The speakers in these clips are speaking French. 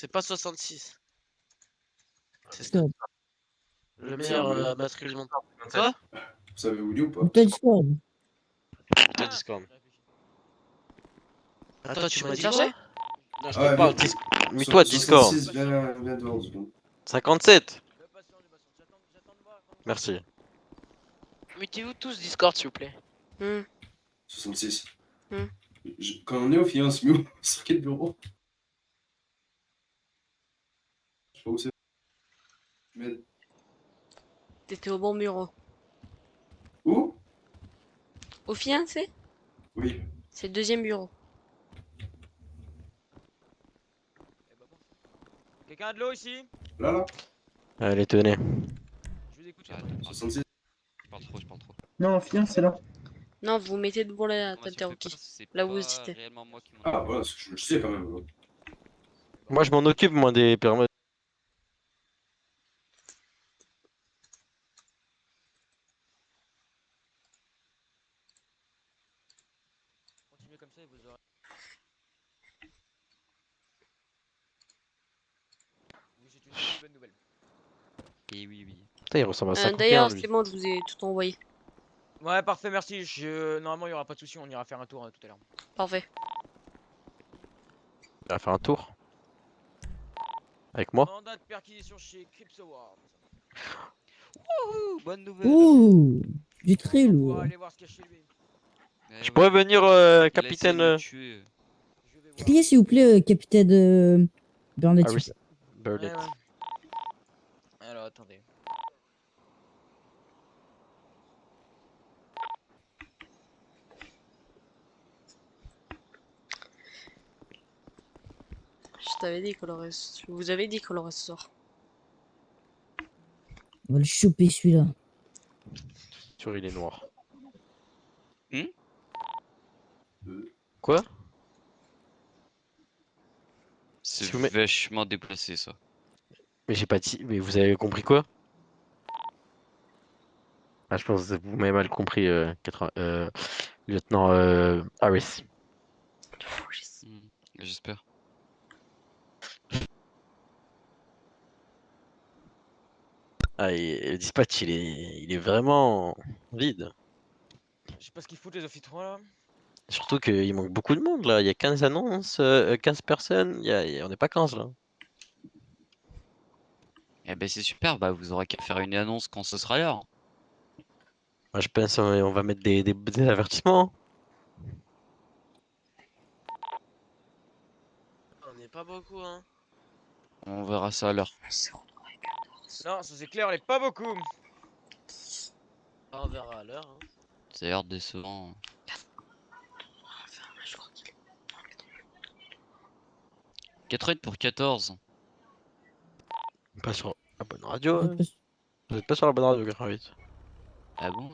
C'est pas 66. C'est Discord. le meilleur matricule du monde. Quoi? Vous savez où il est ou pas? Putain, Discord. Putain, Discord. Attends, tu m'as dit cherché? quoi? Non, je Ah te ouais, parle. Mais toi, Discord. 66, viens dehors 2 secondes. 57. Merci. Mettez-vous tous Discord, s'il vous plaît. 66. Hmm. Quand on est au fiance, Miu, sur quel bureau? Je sais pas où c'est. Mais T'étais au bon bureau. où? Au fiancé? Oui. C'est le deuxième bureau. Quelqu'un a de l'eau ici? Là. Allez, tenez. Je vous écoute. 66. Je parle trop. Non, fiance, c'est là. Non, vous mettez devant la Information tête fait pas, qui. c'est Là où vous pas citez. réellement moi qui m'en Ah, occupe. voilà, je le sais quand même. Moi, je m'en occupe, moi, des permis. Continuez comme ça et vous aurez. Oui, c'est une très bonne nouvelle. Et oui. Putain, il ressemble à 51, D'ailleurs, lui. c'est bon, je vous ai tout envoyé. Ouais, parfait, merci. Normalement, il n'y aura pas de souci, on ira faire un tour tout à l'heure. Parfait. Il va faire un tour. Avec moi. Mandat de perquisition chez Cryptowar. Wouhou, bonne nouvelle. Ouh, du très On lourd. pourra aller voir ce qu'il y a chez lui. Eh Je ouais, pourrais venir, il a essayé de capitaine. me tuer. Je vais voir. Criez s'il vous plaît, capitaine Burnett. Harris Burnett. Ouais. Alors, attendez. Je t'avais dit qu'on aurait. Je vous avais dit qu'on aurait ce soir. On va le choper celui-là. Sûr, il est noir. Hmm. Quoi? C'est Si vous met- vachement déplacé ça. Mais j'ai pas dit. Mais vous avez compris quoi? Ah, je pense que vous m'avez mal compris, lieutenant Harris. Hmm, j'espère. Ah, le dispatch, il est vraiment vide. Je sais pas ce qu'ils foutent les office 3 là. Surtout qu'il manque beaucoup de monde là. Il y a 15 annonces, 15 personnes. On n'est pas 15 là. Eh ben c'est super, bah vous aurez qu'à faire une annonce quand ce sera l'heure. Moi, je pense on va mettre des avertissements. On n'est pas beaucoup, hein. On verra ça à l'heure. Non, ça c'est clair, on est pas beaucoup. On verra à l'heure. Hein. Ça a l'air décevant. 4 pour 14. Pas sur la bonne radio. Vous êtes Hein. pas- Vous êtes pas sur la bonne radio, 88. Ah bon?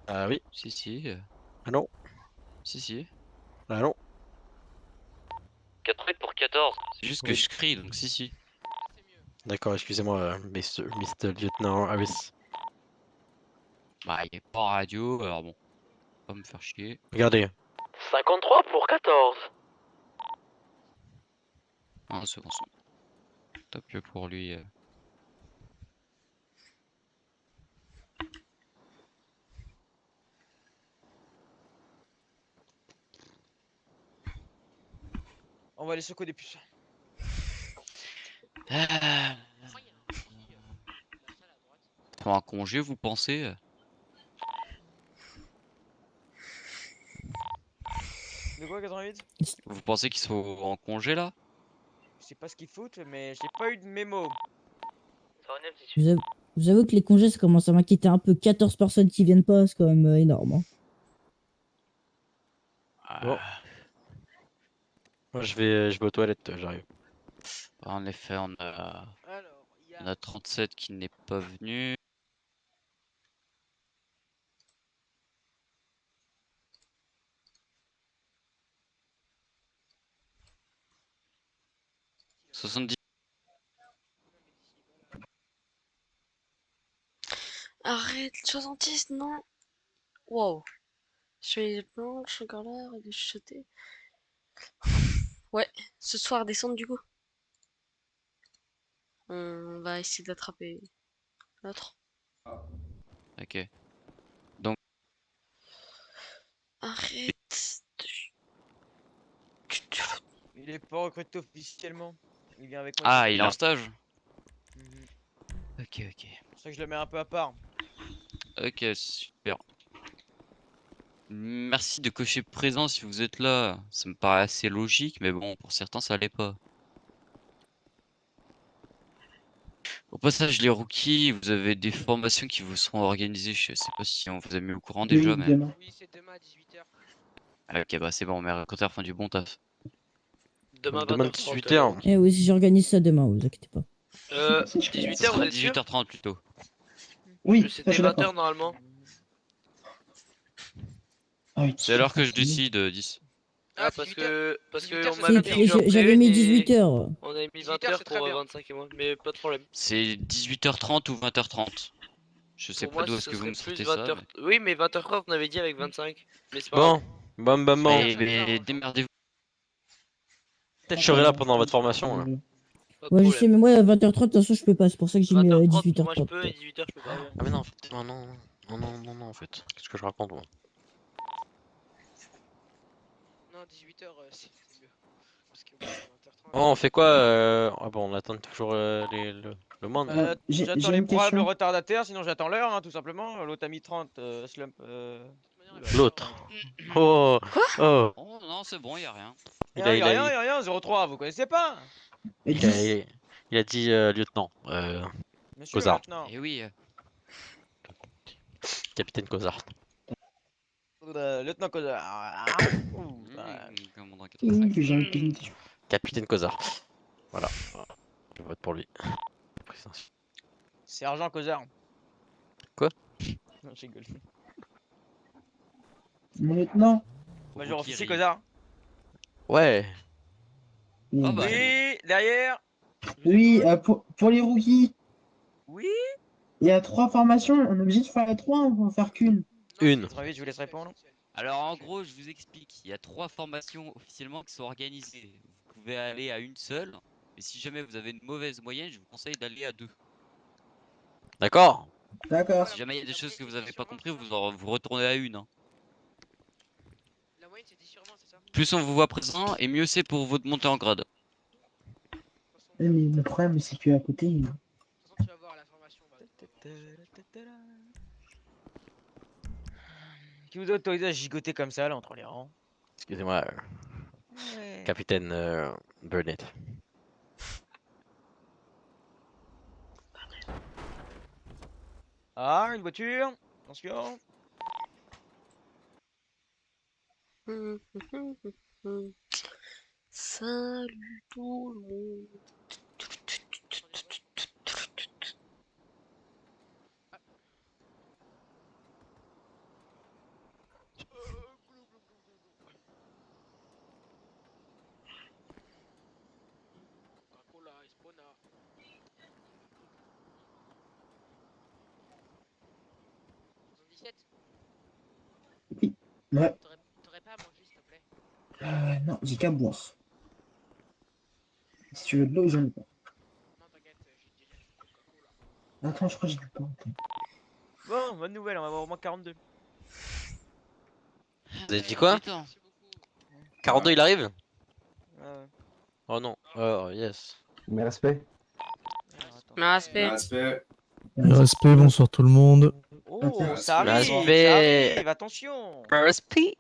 Ah oui. Si. Ah non. Si. Ah non. 4 pour 14. C'est juste que Oui. je crie, donc si. D'accord, excusez-moi, Mr. Lieutenant Harris. Bah il est pas en radio, alors bon. Pas me faire chier. Regardez. 53 pour 14. Un second son. Top que pour lui. On va aller secouer des puces. Pour un congé, vous pensez? De quoi 88? Vous pensez qu'ils sont en congé là? Je sais pas ce qu'ils foutent, mais j'ai pas eu de mémo. Vous avouez que les congés, ça commence à m'inquiéter un peu. 14 personnes qui viennent pas, c'est quand même énorme. Hein. Bon. Moi, je vais aux toilettes, j'arrive. En effet, on a Alors, il y a 37 qui n'est pas venu. « 70. Arrête, 66, non. Wow. Je fais les planches, encore là, de chuchoter. Ouais, ce soir, descendre du coup. On va essayer d'attraper l'autre. Ok. Arrête. Il est pas recruté officiellement. Il vient avec moi. Ah, il est en stage? Mhm. Ok, ok. C'est pour ça que je le mets un peu à part. Ok, super. Merci de cocher présent si vous êtes là. Ça me paraît assez logique, mais bon, pour certains, ça l'est pas. Au passage, les rookies, vous avez des formations qui vous seront organisées. Je sais pas si on vous a mis au courant déjà, Oui, mais. demain. Oui, c'est demain à 18h. Ah, ok, bah c'est bon, mes recruteurs font du bon taf. Demain à Demain 20h30. 18h. Eh oui, j'organise ça demain, vous inquiétez pas. Si, je 18h, Ça vous sera êtes sûr? 18h30 plutôt. Oui, ça, je C'était suis 20h d'accord. normalement. Ah oui, C'est l'heure que je 18h30. décide, 10. Ah, parce que on 18h, m'avait c'est dit que je très J'avais mis et 18h. on avait mis 18h, 20h c'est très pour bien. 25 et moi, mais pas de problème. C'est 18h30 ou 20h30. Je sais Pour pas moi, d'où est-ce ce que vous serait me plus sortez 20h. ça. Oui, mais 20h30, on avait dit avec 25. Mais c'est pas grave. Bon. Mais démerdez-vous. Peut-être je serai là pendant votre formation. Là. Pas de Ouais, je sais, problème. mais moi, à 20h30, de toute façon, je peux pas. C'est pour ça que j'ai mis 20h30 pour moi je 18h30. peux et 18h je peux pas. Ah mais non, en fait, non, en fait. Qu'est-ce que je raconte moi? Non, 18h c'est mieux. Parce que 20h30. Oh, on fait quoi Ah bon, on attend toujours le monde. J'ai J'attends les une probables question. retardataires, sinon j'attends l'heure, hein, tout simplement. L'autre a mis 30, slump. L'autre. Oh, oh, Oh non, c'est bon, y a rien. il a, il a, Y'a rien, 03, vous connaissez pas? Et il a, 10. il a dit lieutenant, Monsieur le Cosard, lieutenant. Eh oui. capitaine Cosard. Lieutenant Cosard. Ouh, Commandant Oui, 85. j'ai une question. Capitaine Cosard. Voilà. Je vote pour lui. Sergent Cosard. Quoi? Non, je rigole. Mon lieutenant. Major Rookie officier arrive. Cosard. Ouais. Ah bah. Oui, derrière. Oui, pour les rookies, Oui. il y a 3 formations. On est obligé de faire les 3, on va en faire qu'une. Une. Très vite, je vous laisse répondre. Alors en gros, je vous explique. Il y a 3 formations officiellement qui sont organisées. Vous pouvez aller à une seule. Mais si jamais vous avez une mauvaise moyenne, je vous conseille d'aller à 2. D'accord. D'accord. Si jamais il y a des choses que vous n'avez pas compris, vous retournez à une. Hein. La moyenne c'était sur 20, c'est ça? Plus on vous voit présent, et mieux c'est pour votre montée en grade. Mais le problème, c'est qu'à côté, De toute façon, tu vas voir la formation. Qui vous autorise à gigoter comme ça, là, entre les rangs? Excusez-moi, capitaine Burnett. Ah, une voiture. Attention. Salut tout le monde. Coca-Cola, Espona. ouais. T'aurais pas à manger, s'il te plaît? Non, j'ai qu'à boire. Si tu veux de l'eau, j'en ai pas. Non, t'inquiète, j'ai déjà du Coca-Cola. Attends, je crois que j'ai du pas. Bon, bonne nouvelle, on va avoir au moins 42. Vous avez dit quoi? Attends. Merci beaucoup. 42, il arrive? Ouais. Oh non. Oh yes. Mes respects. Alors, attends. Mais respect. Respect. Respect, bonsoir tout le monde. Oh, ça arrive, Respect. ça arrive, attention. Respect.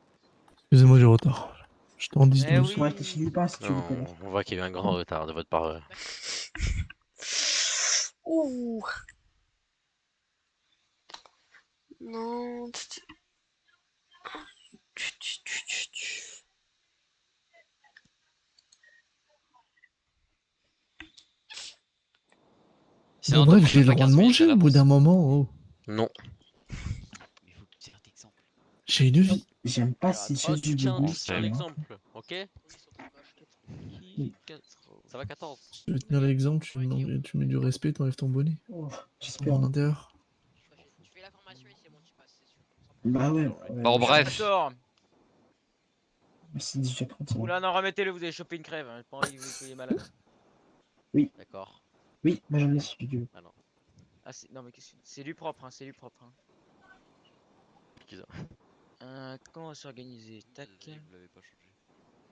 Excusez-moi, j'ai retard. J'étais en 10-12. Eh oui. Ouais, t'es chez Lupin si tu veux Non, tout à l'heure. on voit qu'il y a eu un grand retard de votre part. Ouh. Non. Sinon, Bon, bref, t'as j'ai le pas droit de 15 minutes manger à au bout l'avance. d'un moment. Oh. Non. Mais faut que tu aies d'exemple. J'ai une vie. J'aime pas Alors, ces toi, choses tu du tiens, bobo. on tu sait. tiens l'exemple, ok? Oui, ils sont très moches. Ça va 14. Tu veux tenir l'exemple, tu mets du respect, t'enlèves ton bonnet. Oh, Pour j'espère. en intérieur. Tu fais la formation et c'est bon, tu passes, c'est sûr. Bah ouais. Bon, bref. Sort. C'est déjà 30. Oula, non, remettez-le, vous avez chopé une crève. Hein. J'ai pas envie que vous soyez malade. D'accord. Oui, moi j'en ai si tu veux. Alors, Ah, non, mais c'est lui propre, hein, c'est lui propre. Hein. Qui ça Comment on va s'organiser? Tac. désolé, vous l'avez pas changé.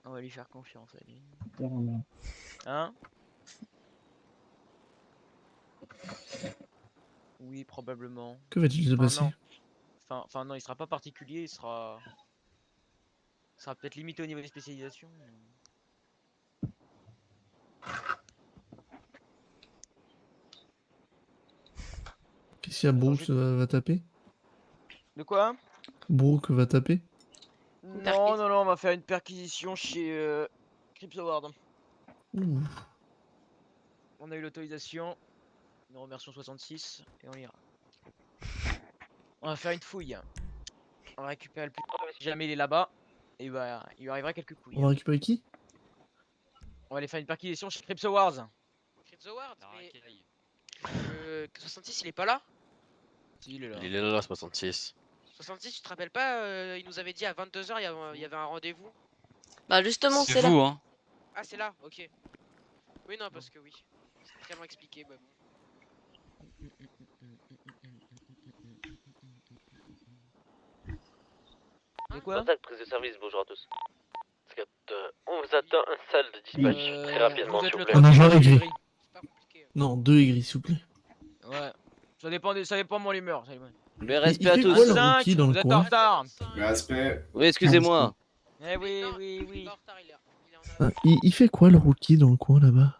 On va lui faire confiance à lui. Clairement. Hein? Oui, probablement. Que va-t-il se Enfin, passer? non. Enfin, non, il sera pas particulier, il sera peut-être limité au niveau des spécialisations. Qu'est-ce qu'il y a? Brooks va taper? De quoi? Brooke va taper? Non, non, non, on va faire une perquisition chez Crips Award. Ouh. On a eu l'autorisation. Nous remercions 66 et on ira. On va faire une fouille. On va récupérer le plus si jamais il est là-bas. Et bah, il lui arrivera quelques couilles. On va récupérer qui? On va aller faire une perquisition chez Crips Awards. Crips Award, La mais racaille. 66 il est pas là? Si, il est là. Il est là, 66. 66, tu te rappelles pas, il nous avait dit à 22h il y avait un rendez-vous. Bah justement, C'est c'est là. vous, hein. Ah, c'est là, ok. Oui, non, parce que oui. C'est clairement expliqué, bah bon. De quoi? Contact, prise de service, bonjour à tous. On vous attend un salle de dispatch très rapidement, vous êtes s'il vous le plaît. Un agent troisième aigri. gris. C'est pas compliqué. Non, 2 aigris, s'il vous plaît. Ouais. Ça dépend de mon humeur. ça dépend. Le Il respect fait à quoi, tous. le Cinq, rookie dans vous le êtes en coin? retard. Respect. Oui, excusez-moi. Eh oui, Non, oui, il est oui. pas en retard, il est en Ah, avance. il fait quoi le rookie dans le coin là-bas?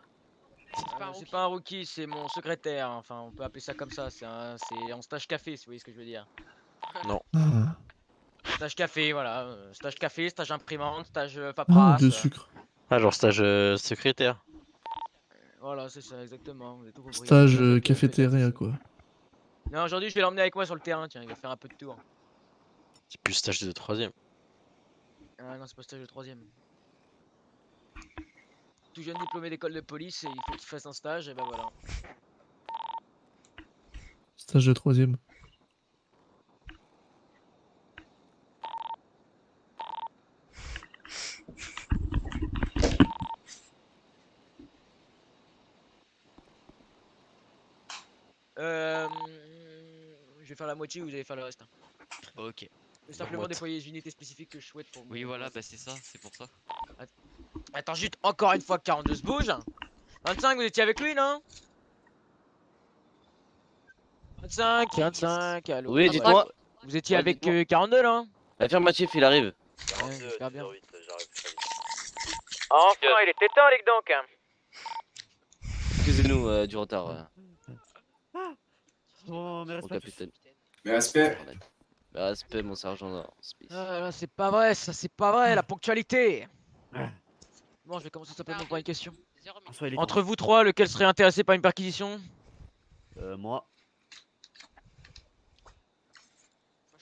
C'est pas un C'est rookie. pas un rookie, c'est mon secrétaire. Enfin, on peut appeler ça comme ça. C'est en stage café, si vous voyez ce que je veux dire. Ah, Stage café, voilà. Stage café, stage imprimante, stage ah paperasse. de sucre. Ah, genre stage secrétaire. Voilà, c'est ça, exactement. Vous avez tout compris. Stage Faites- faites cafétéria, ça. quoi. Non, aujourd'hui, je vais l'emmener avec moi sur le terrain. Tiens, il va faire un peu de tour. C'est plus stage de 3ème. Ah non, c'est pas stage de 3ème. Tout jeune diplômé d'école de police, et il faut qu'il fasse un stage, et ben voilà. Stage de 3ème. Je vais faire la moitié, vous allez faire le reste. Ok. Je vais simplement moite. déployer les unités spécifiques que je souhaite pour Oui, mon- voilà, bah c'est ça, c'est pour ça. Attends, juste encore une fois que 42 se bouge. 25, vous étiez avec lui, non? 25, allô. Oui, Ah, dites-moi. Vous étiez Ouais, avec dites-moi. 42, là? Affirmatif, il arrive. Ouais, j'espère bien. Enfin, il était temps, les donc. Excusez-nous du retard. Oh, mais Mon capitaine. Mais respect. Respect, mon sergent Nord. Ah là, c'est pas vrai, ça, c'est pas vrai, la ponctualité. Bon, je vais commencer simplement par une question. Entre vous trois, lequel serait intéressé par une perquisition? Moi.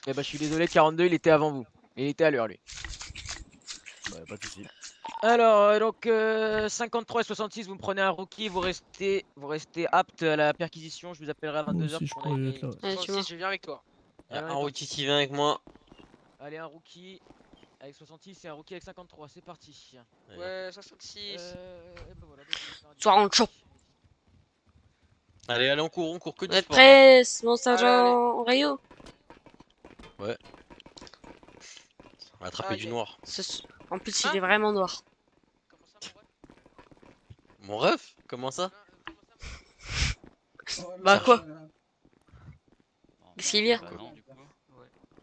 Eh bah, je suis désolé, 42, il était avant vous. Il était à l'heure, lui. Bah, pas de soucis. Alors, donc, 53 et 66, vous me prenez un rookie, vous restez apte à la perquisition. Je vous appellerai à Moi 22h aussi, je pour qu'on pourrais aille- être là. Ouais, tu vois. 66, je viens avec toi. y a Alors, un on est rookie qui vient avec moi. Allez, un rookie avec 66 et un rookie avec 53, c'est parti. Ouais, 66. Et ben voilà, donc, je vais faire un Sois en chaud. Allez, on court que Vous du êtes sport. prêts, mon sergent Rayo? On va attraper du Allez. noir. En plus, il est vraiment noir. Comment ça, mon ref Mon ref? Comment ça? Bah quoi? Non, Qu'est-ce qu'il y a? bah non, du coup.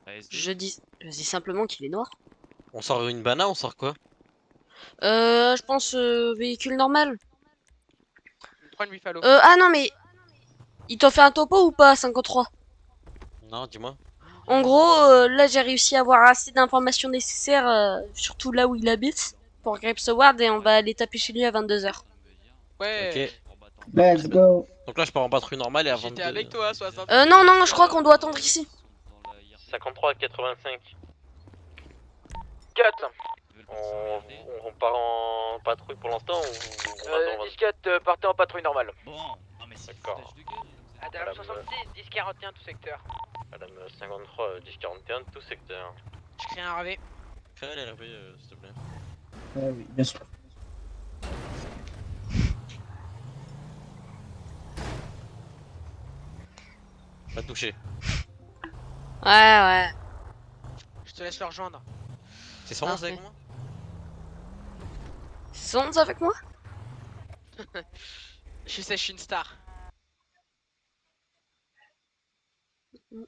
ASD. Je dis simplement qu'il est noir. On sort une bana, on sort quoi? Je pense véhicule normal. Prends une Buffalo. Ah non, mais il t'en fait un topo ou pas, 53? Non, dis-moi. En gros, là, j'ai réussi à avoir assez d'informations nécessaires, surtout là où il habite, pour Grapes Award, et on va aller taper chez lui à 22h. Ouais. Ok. Let's go. Donc là, je pars en patrouille normale et à J'étais 22. avec toi, 60. Non, je crois qu'on doit attendre ici. 53 85. 4. On part en patrouille pour l'instant ou on attend 10-4, partez en patrouille normale. Bon, non mais c'est D'accord. foutage de gueule. Adam Madame, 66, 10 41 tout secteur. Madame 53 10 41 tout secteur. Je crée un RV. Fais les RV s'il te plaît. Oui, bien sûr. Pas touché. Ouais. Je te laisse le rejoindre. C'est 111 avec Parfait. moi? C'est 11 avec moi? Je sais, je suis une star. Ou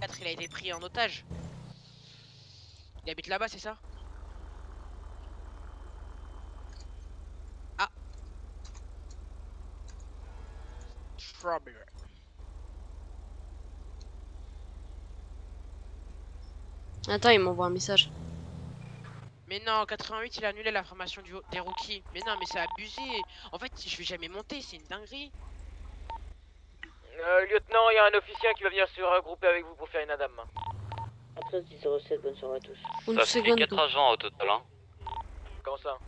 4, il a été pris en otage. Il habite là-bas, c'est ça? Ah. Trouble. Attends, il m'envoie un message. Mais non, 88, il a annulé la formation des rookies. Mais non, mais c'est abusé. En fait, je vais jamais monter, c'est une dinguerie. Lieutenant, il y a un officier qui va venir se regrouper avec vous pour faire une adame. 13-10-07, bonne soirée à tous. Une Ça fait seconde. 4 agents au total. Hein. Comment ça?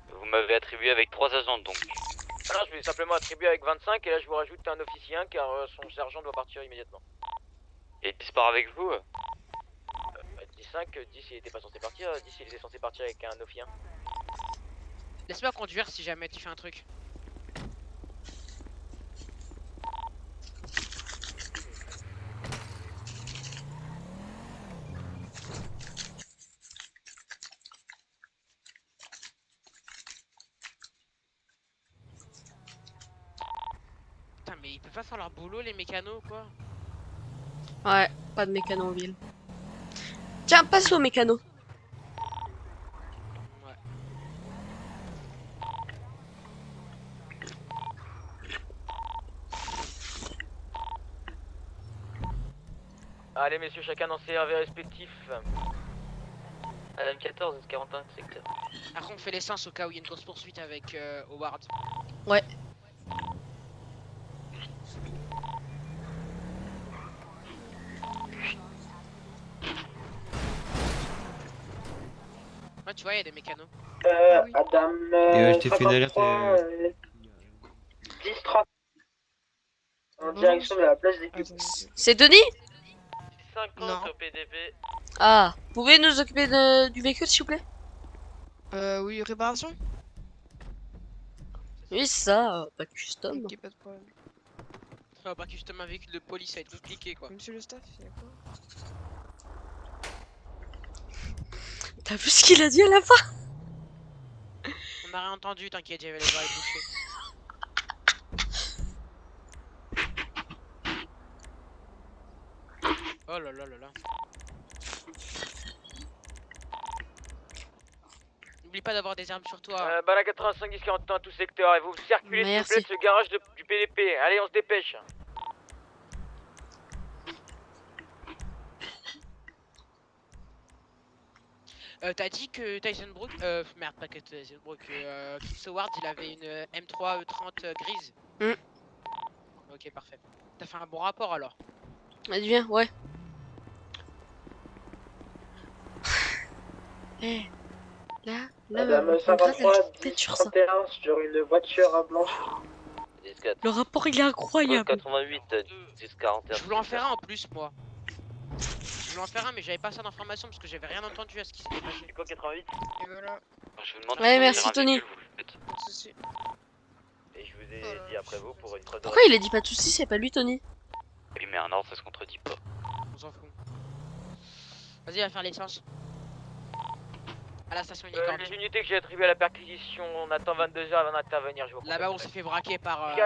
Vous m'avez attribué avec 3 agents donc. Alors, je vais simplement attribuer avec 25 et là je vous rajoute un officier car son sergent doit partir immédiatement. Et 10 part avec vous? 10 il était pas censé partir, 10 il était censé partir avec un officier. Laisse-moi conduire si jamais tu fais un truc. Putain, mais ils peuvent pas faire leur boulot, les mécanos, quoi. Ouais, pas de mécano en ville. Tiens, passe au mécano. Ouais. Allez messieurs, chacun dans ses RV respectifs. Madame 14, 41 secteur. Après, on fait l'essence au cas où il y a une grosse poursuite avec Howard. Ouais. Ouais, tu vois, il y a des mécanos. Adam. je t'ai fait une alerte. 10-30. En direction de la place des cubes. C'est Denis? 50 au PDP. Ah, vous pouvez nous occuper du véhicule s'il vous plaît? Oui, réparation? Oui, ça, pas custom. Ok, pas de problème. Ah, pas que justement un véhicule de police, ça va être tout cliqué, quoi. Monsieur le staff, il y a quoi? T'as vu ce qu'il a dit à la fin? On a rien entendu, t'inquiète, j'avais les oreilles bouchées. Oh là là là là. N'oublie pas d'avoir des armes sur toi. Bah la 85 10 41 à tout secteur et vous circulez s'il vous plaît de ce garage du PDP. Allez, on se dépêche. T'as dit que Tyson Brook, merde, pas que Tyson Brook, Chris Howard, il avait une M3 E30 grise. Ok, parfait. T'as fait un bon rapport alors. Vas-y, viens, ouais. Eh, là, Madame 53, 10-31 sur une voiture blanche. 10-4. le rapport il est incroyable. 88, 10-41. Je voulais en faire un en plus, moi. Je voulais en faire un, mais j'avais pas ça d'information parce que j'avais rien entendu à ce qui s'était passé. Du coup 88. Et voilà, Je vous demande Ouais, de merci, conduire un Tony. véhicule, vous le faites. pas de soucis. Et je vous ai dit après vous pour une preuve de Pourquoi il a dit pas de soucis, c'est pas lui Tony? Oui, mais un ordre, ça se contredit pas. On s'en fout. Vas-y, va faire l'essence. À la station Unicorn. les unités que j'ai attribuées à la perquisition, on attend 22h avant d'intervenir. Je vous Là-bas, on s'est fait braquer par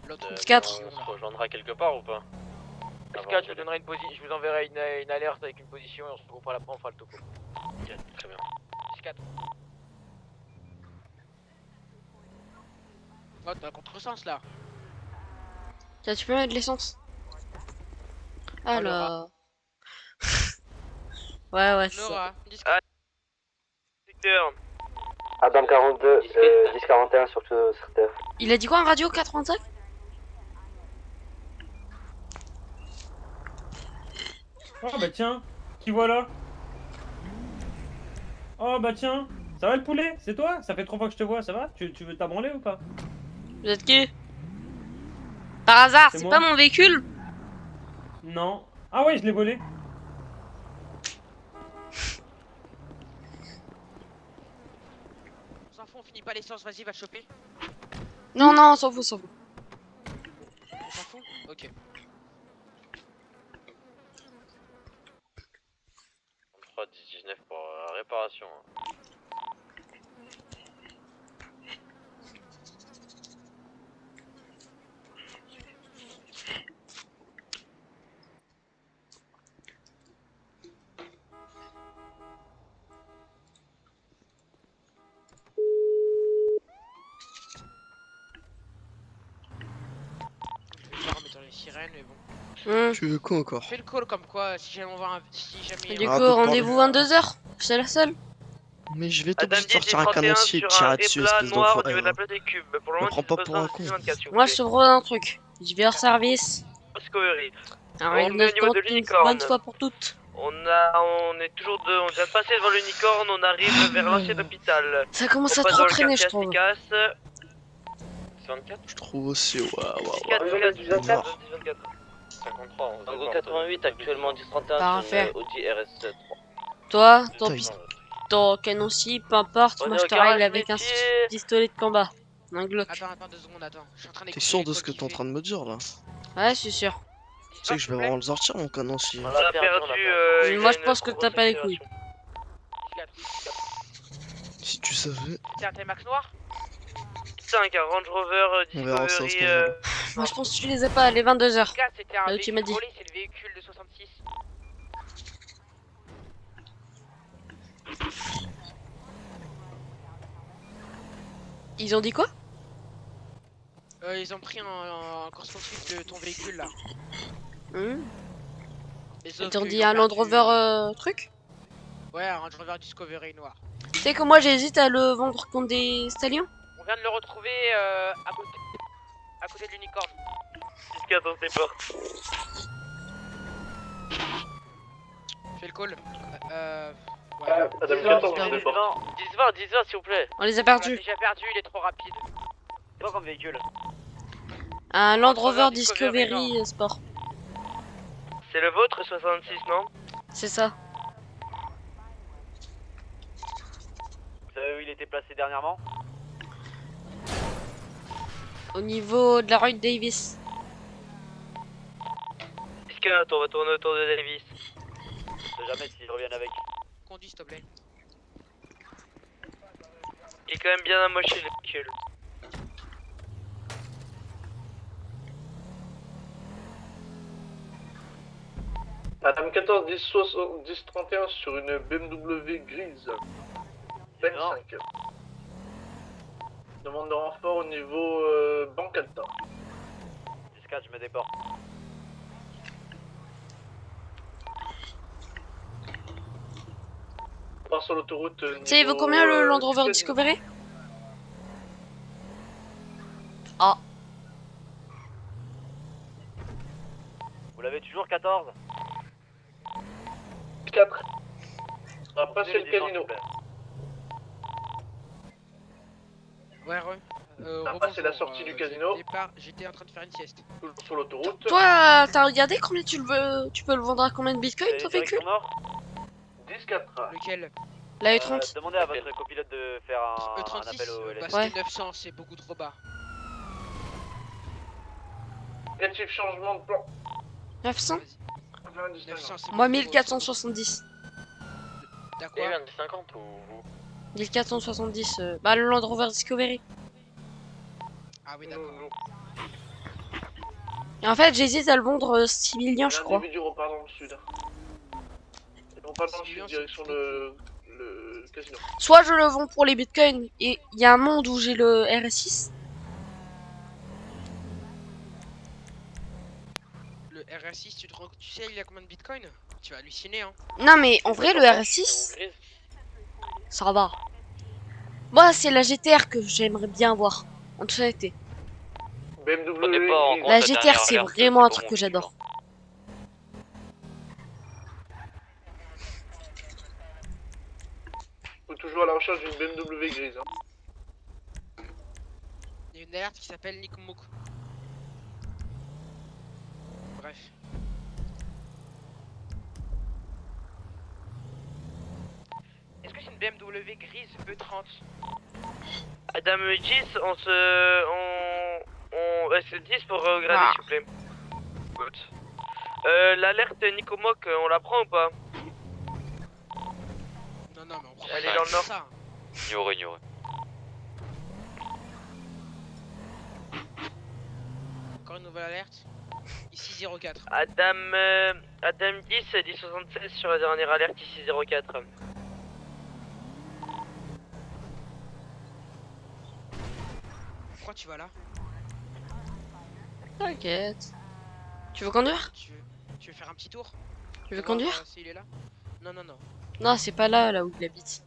l'autre. 4. On se rejoindra quelque part ou pas? 4, je vous donnerai une position, je vous enverrai une alerte avec une position et on se regroupera là-après, on fera le topo. Ok, très bien. 4. Oh, t'as un contresens là. Tiens, tu peux mettre de l'essence? Alors. ouais, c'est ça. Laura, Secteur. Adam 42, 10-41 sur tout secteur. Il a dit quoi en radio 85? Oh bah tiens, qui voilà? Oh bah tiens, ça va le poulet? C'est toi? Ça fait 3 fois que je te vois, ça va? Tu veux t'abranler ou pas? Vous êtes qui? Par hasard, C'est c'est moi. pas mon véhicule? Non. Ah ouais, je l'ai volé. finit pas l'essence, vas-y, va le choper. Non, non, on s'en fout, on s'en fout. On s'en fout? Ok. 3-19 pour réparation. Je vais voir en mettant les sirènes, mais bon. Tu veux quoi encore? Fais le call comme quoi, si jamais on va. Si jamais. Du Ah, coup, donc, rendez-vous 22h. C'est la seule. Mais je vais t'obliger Madame de sortir un canoncier et de tirer dessus, espèce d'enfoiré. de la place des cubes. Pour le Me moment, prends pas pour un con. 24, s'il vous Moi, plaît. je te propose un truc. Je vais hors service. Discovery. Un On règle est au de niveau de compte une l'unicorne. bonne fois pour toutes. On est toujours on vient de passer devant l'unicorne, on arrive vers l'ancien hôpital. Ça commence On à passe trop dans le traîner, je quartier trouve. Asticasse. 24 Je trouve aussi, waouh, waouh, 24, waouh. 24, 24. 53, Tango 88, actuellement 1031 Parfait. sur une Audi RS3. Toi, Putain, ton canoncier, peu importe. On Moi, est je au te règle garage avec un métier. pistolet de combat. Un Glock. Attends 2 secondes, attends. Je suis en train T'es d'écouter sûr les de ce calls que qu'il t'es en fait. train de me dire là? Ouais, je suis sûr. Tu sais que je vais vraiment le sortir mon canoncier. On a perdu. Moi, je pense que t'as pas les couilles. 4. Si tu savais. Tiens, t'es Max Noir? 5, un Range Rover On verra ça à ce Discovery. moment-là. Moi, je pense que tu les as pas. Les 22h. 4, c'était un Là où tu m'as véhicule dit. volé, c'est le véhicule de 66. Ils ont dit quoi? Ils ont pris en course poursuite de ton véhicule là. Et sauf Ils t'ont qu'ils dit ont un Land perdu, Rover truc? Ouais, un Range Rover Discovery noir. Tu sais que moi, j'hésite à le vendre contre des stallions. On vient de le retrouver à côté de l'unicorne. 10-4, on se départ. Fais le call. Ouais. Madame 14, on se départ. 10-20, s'il vous plaît. On les a On l'a perdus. déjà perdu, il est trop rapide. C'est quoi comme véhicule? Un Land Land Rover Rover Discovery Discovery Sport. C'est le vôtre, 66, non? C'est ça. Vous savez où il était placé dernièrement? Au niveau de la rue Davis. 10-4, on va tourner autour de Davis. On sait jamais s'ils reviennent avec. Conduis s'il te plaît. Il est quand même bien amoché le véhicule. Madame 14, 10 31 sur une BMW grise. 25. Demande de renfort au niveau Banque Alta. 10-4, je me déporte. On part sur l'autoroute. Tu sais, il vaut combien le Land Rover Discovery? Ah. Vous l'avez toujours 14? 4. On va passer le casino. Ouais, re. On a passé la sortie du casino. J'étais en train de faire une sieste. Toujours sur l'autoroute. Toi, t'as regardé combien tu peux le vendre à combien de bitcoin ton véhicule? 10-4. Lequel? La E30. Demandez à votre copilote de faire un E36 appel au LS. bah, c'était 900, c'est beaucoup trop bas. Négatif changement de plan. 900? 900, c'est Moi, beaucoup trop, 1470. T'as quoi? 50 ou 1470. Bah, le Land Rover Discovery. Ah oui, d'accord. Et en fait, j'hésite à le vendre 6 millions, je crois. L'individu repart dans le sud. On part dans le sud, direction le casino. Soit je le vends pour les bitcoins, et il y a un monde où j'ai le RS6. Le RS6, tu sais, il a combien de bitcoin? Tu vas halluciner, hein. Non, mais en vrai, le RS6, ça va. Moi, c'est la GTR que j'aimerais bien avoir. En toute honnêteté. BMW. La GTR, c'est vraiment un truc que j'adore. Faut toujours à la recherche d'une BMW grise. Hein. Il y a une alerte qui s'appelle Nick Mook. Bref. Est-ce que c'est une BMW grise E30? Adam 10, on S10 pour regarder s'il vous plaît. Good. L'alerte Nicomoc, on la prend ou pas? Non, non, mais on prend Elle est dans le nord. ça. Ignoré, ignoré. Encore une nouvelle alerte. Ici 04. Adam 10, 1076 sur la dernière alerte ici 04. Pourquoi tu vas là? T'inquiète. Tu veux conduire? Tu veux faire un petit tour? Tu veux Pour voir, conduire? s'il est là? Non, non, non. Non, c'est pas là où il habite.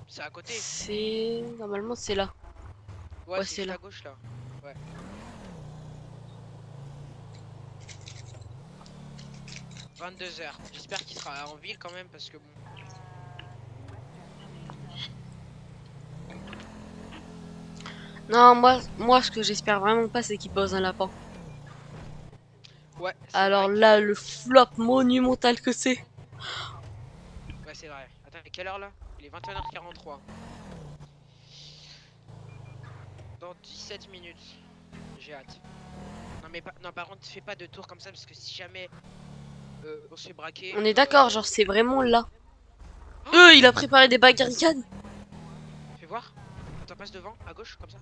C'est à côté. C'est... Normalement, c'est là. Ouais, Ouais, c'est c'est là. à gauche là. Ouais. 22h. J'espère qu'il sera en ville quand même parce que bon. Non, moi, ce que j'espère vraiment pas, c'est qu'il pose un lapin. Ouais. Alors là, le flop monumental que c'est. Ouais, c'est vrai. Attends, mais quelle heure là? Il est 21h43. Dans 17 minutes. J'ai hâte. Non, mais non, par contre, fais pas de tour comme ça parce que si jamais on se fait braquer. On est d'accord, genre, c'est vraiment là. Il a préparé des barricades. Fais voir. T'en passes devant, à gauche, comme ça.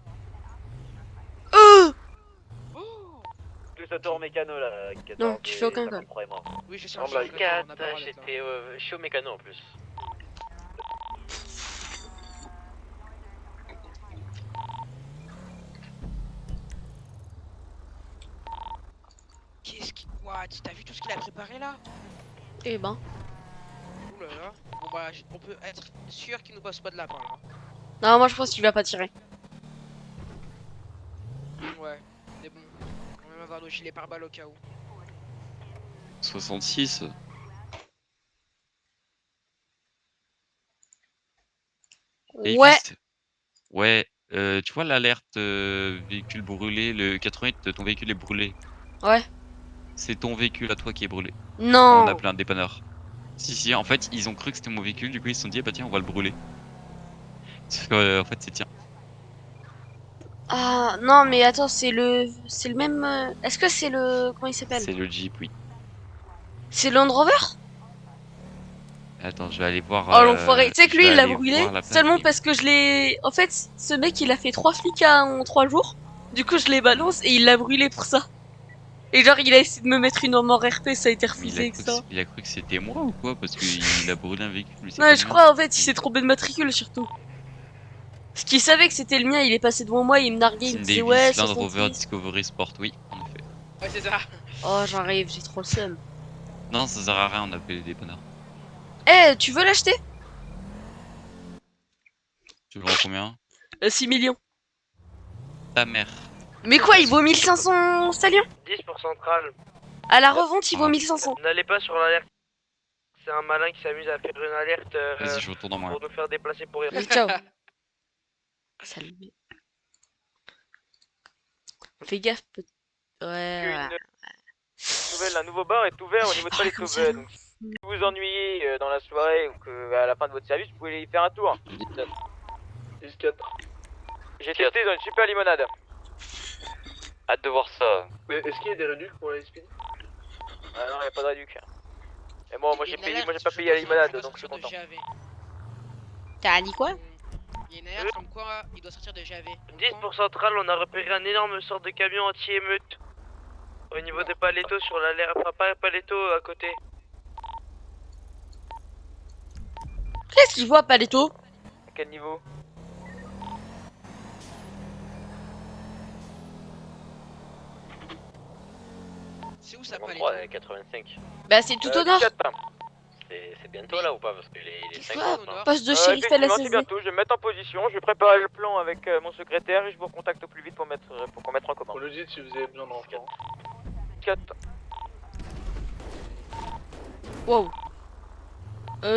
Plus autour mécano là. Non, tu fais aucun call. Oui, je suis Non, en blague. 4, j'étais chaud mécano en plus. Qu'est-ce qui. What? T'as vu tout ce qu'il a préparé là? Eh ben. Ouh là là. Bon bah, on peut être sûr qu'il nous passe pas de lapin là. Non, moi je pense qu'il va pas tirer. Ouais, mais bon. On va même avoir nos gilets pare-balles au cas où. 66. Ouais. Ouais, tu vois l'alerte véhicule brûlé, le 88, ton véhicule est brûlé. Ouais. C'est ton véhicule à toi qui est brûlé. Non. On a plein de dépanneurs. Si, en fait, ils ont cru que c'était mon véhicule, du coup ils se sont dit, bah tiens, on va le brûler. Parce que, en fait, c'est tien. Ah, non, mais attends, c'est le même... Est-ce que c'est le... Comment il s'appelle? C'est le Jeep, oui. C'est Land Rover? Attends, je vais aller voir. Oh l'enfoiré, tu sais que je lui vais il l'a aller brûlé voir la plaque, seulement mais- parce que je l'ai... En fait, ce mec il a fait 3 flics en 3 jours. Du coup je les balance et il l'a brûlé pour ça. Et genre il a essayé de me mettre une mort RP, ça a été Mais refusé et ça. il a cru que c'était moi ou quoi? Parce qu'il a brûlé un véhicule. mais c'est Non pas mais le je mien. crois en fait il s'est trompé de matricule surtout. Parce qu'il savait que c'était le mien, il est passé devant moi, il me narguait, il me Cindy disait Davis, ouais Land Rover 66. Discovery Sport, oui, en effet. Ouais, c'est ça. Oh j'arrive, j'ai trop le seum. Non, ça sert à rien, on appelle les dépanneurs. Eh, tu veux l'acheter? Tu le vends combien? 6 millions. Ta mère. Mais quoi, il vaut 1500 stallions? 10 pour centrale. À la revente, il vaut 1500. N'allez pas sur l'alerte. C'est un malin qui s'amuse à faire une alerte Vas-y, je retourne en moi. pour nous faire déplacer pour rien. Vas-y, ciao. Salut. Fais gaffe. Ouais. Un nouveau bar est ouvert au niveau de Oh, Palais comme Sauveur, ça. donc si vous vous ennuyez dans la soirée ou que à la fin de votre service, vous pouvez y faire un tour. 10-4. J'ai testé dans une super limonade. Hâte de voir ça. Mais est-ce qu'il y a des réducs pour la SPD? Ah non, y a pas de réduc. Et moi j'ai Il y a une payé, alerte, moi j'ai pas je payé la pense, limonade, il doit donc je suis sortir de content. GAV. T'as dit quoi? Il y a une alerte comme quoi il doit sortir de GAV. 10 pour centrale, on a repéré un énorme sort de camion anti-émeute. Au niveau des Paletto sur l'alerte, enfin pas Paletto à côté. Qu'est-ce qu'il voit, Paletto? À quel niveau? C'est où ça, Mon Paletto? 3 et 85. Bah, c'est tout au nord. C'est bientôt là ou pas? Parce qu'il est Qu'est-ce que 50. c'est au nord? Poste de shérif à la Effectivement, c'est CZ. bientôt, je vais me mettre en position, je vais préparer le plan avec mon secrétaire et je vous recontacte au plus vite pour qu'on mette en commun. On nous dit si vous avez besoin de renfort. 4. Wow.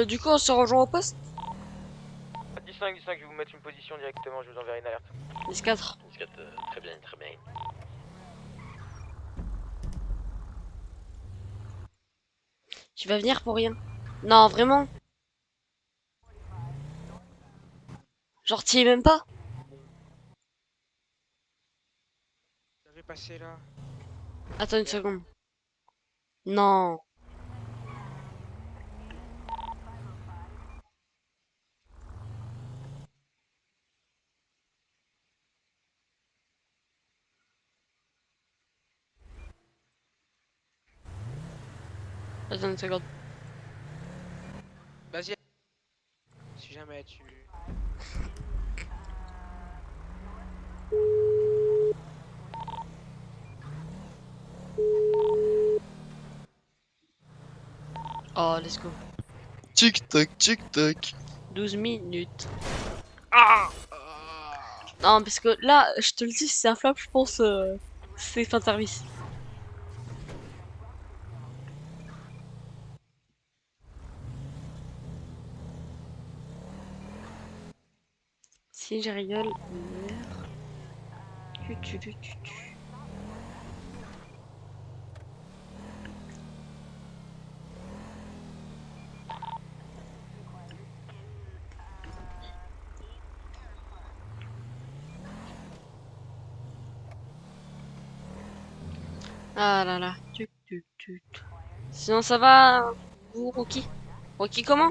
Du coup, on se rejoint au poste? 10-5, je vais vous mettre une position directement, je vous enverrai une alerte. 10-4. Très bien, très bien. Tu vas venir pour rien. Non, vraiment. Genre, t'y es même pas? passé là? Attends une seconde. Non. Attends une seconde. Vas-y. Si jamais tu... Oh, let's go. Tic-tac, tic-tac. 12 minutes. Ah non, parce que là, je te le dis, c'est un flop, je pense. C'est fin de service. Si je rigole, ah là là. Sinon ça va, vous, Rocky? Rocky comment?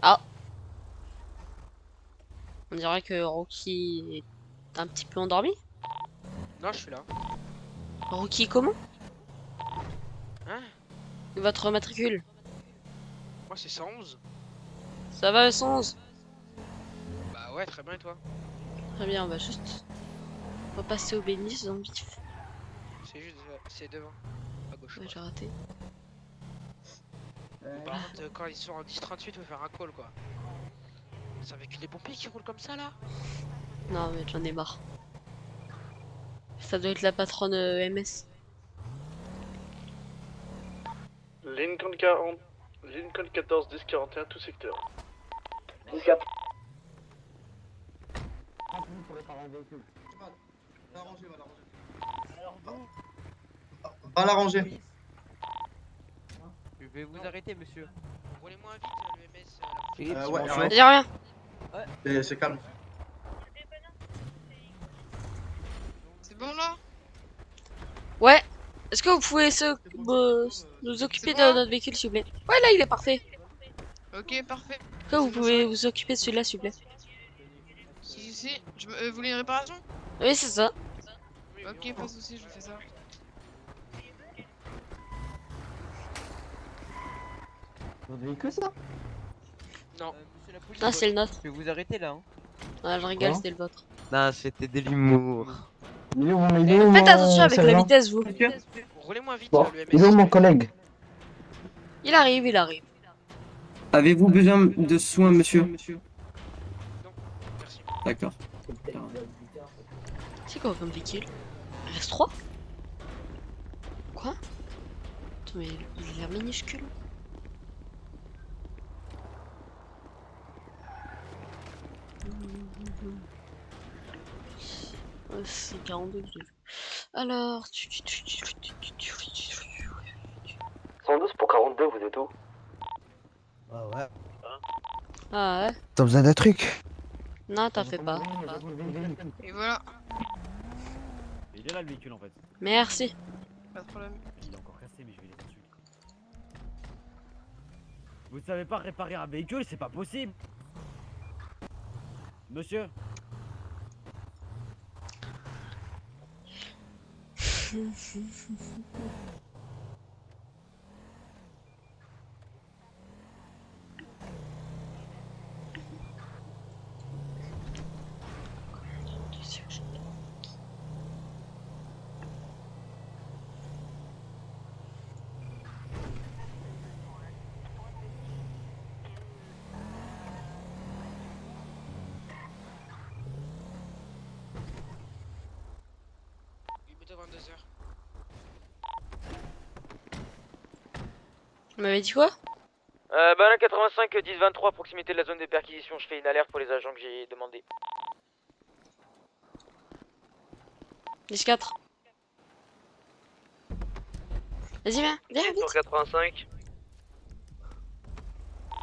Ah. On dirait que Rocky est un petit peu endormi. Non, je suis là. Rocky comment? Hein? Votre matricule? Moi, c'est 111. Ça va le 111? Bah ouais, très bien, et toi? Très bien, on va juste repasser au bénis dans le vif. C'est juste... c'est devant. À gauche. Ouais, j'ai raté. Par contre, quand ils sont en 10-38, faut faire un call, quoi. C'est avec les pompiers qui roulent comme ça, là? Non, mais j'en ai marre. Ça doit être la patronne MS. Lincoln 40, Lincoln 14, 10, 41, tout secteur. 10 4. Va l'arranger. Je vais vous arrêter, monsieur. Roulez-moi vite, le MS. Ouais, Vas-y, reviens. c'est calme. C'est bon là? Ouais. Est-ce que vous pouvez nous occuper de notre véhicule, s'il vous plaît? Ouais, là, il est parfait. Ok, parfait. Est-ce que vous pouvez vous occuper de celui-là, s'il vous plaît? Si. Vous voulez une réparation? Oui, c'est ça. Ok, pas de soucis, je fais ça. Votre véhicule, ça? Non. Ah, c'est le nôtre. Je vais vous arrêter là. Hein. Ouais, je rigole, c'était le vôtre. Non, c'était de l'humour. Faites attention avec la vitesse, vous. Roulez-moi vite, Bon, le MS. il est où mon collègue? Il arrive, il arrive. Avez-vous besoin de soins, monsieur? D'accord. C'est quoi comme véhicule? RS3? Quoi? Attends, mais il a l'air minuscule. Ouais, c'est 42. Alors... 112 pour 42, vous êtes où? Ah ouais. Ah ouais? T'as besoin d'un truc? Non, t'en fais pas. Et voilà. Il est là le véhicule en fait. Merci. Pas de problème. Il est encore cassé, mais je vais les insulter. Vous savez pas réparer un véhicule, c'est pas possible. Monsieur. Il est bientôt 22h. Tu m'avais dit quoi? Banane 85, 10, 23, proximité de la zone de perquisition. Je fais une alerte pour les agents que j'ai demandé. 10-4. Vas-y, viens, vite. 185.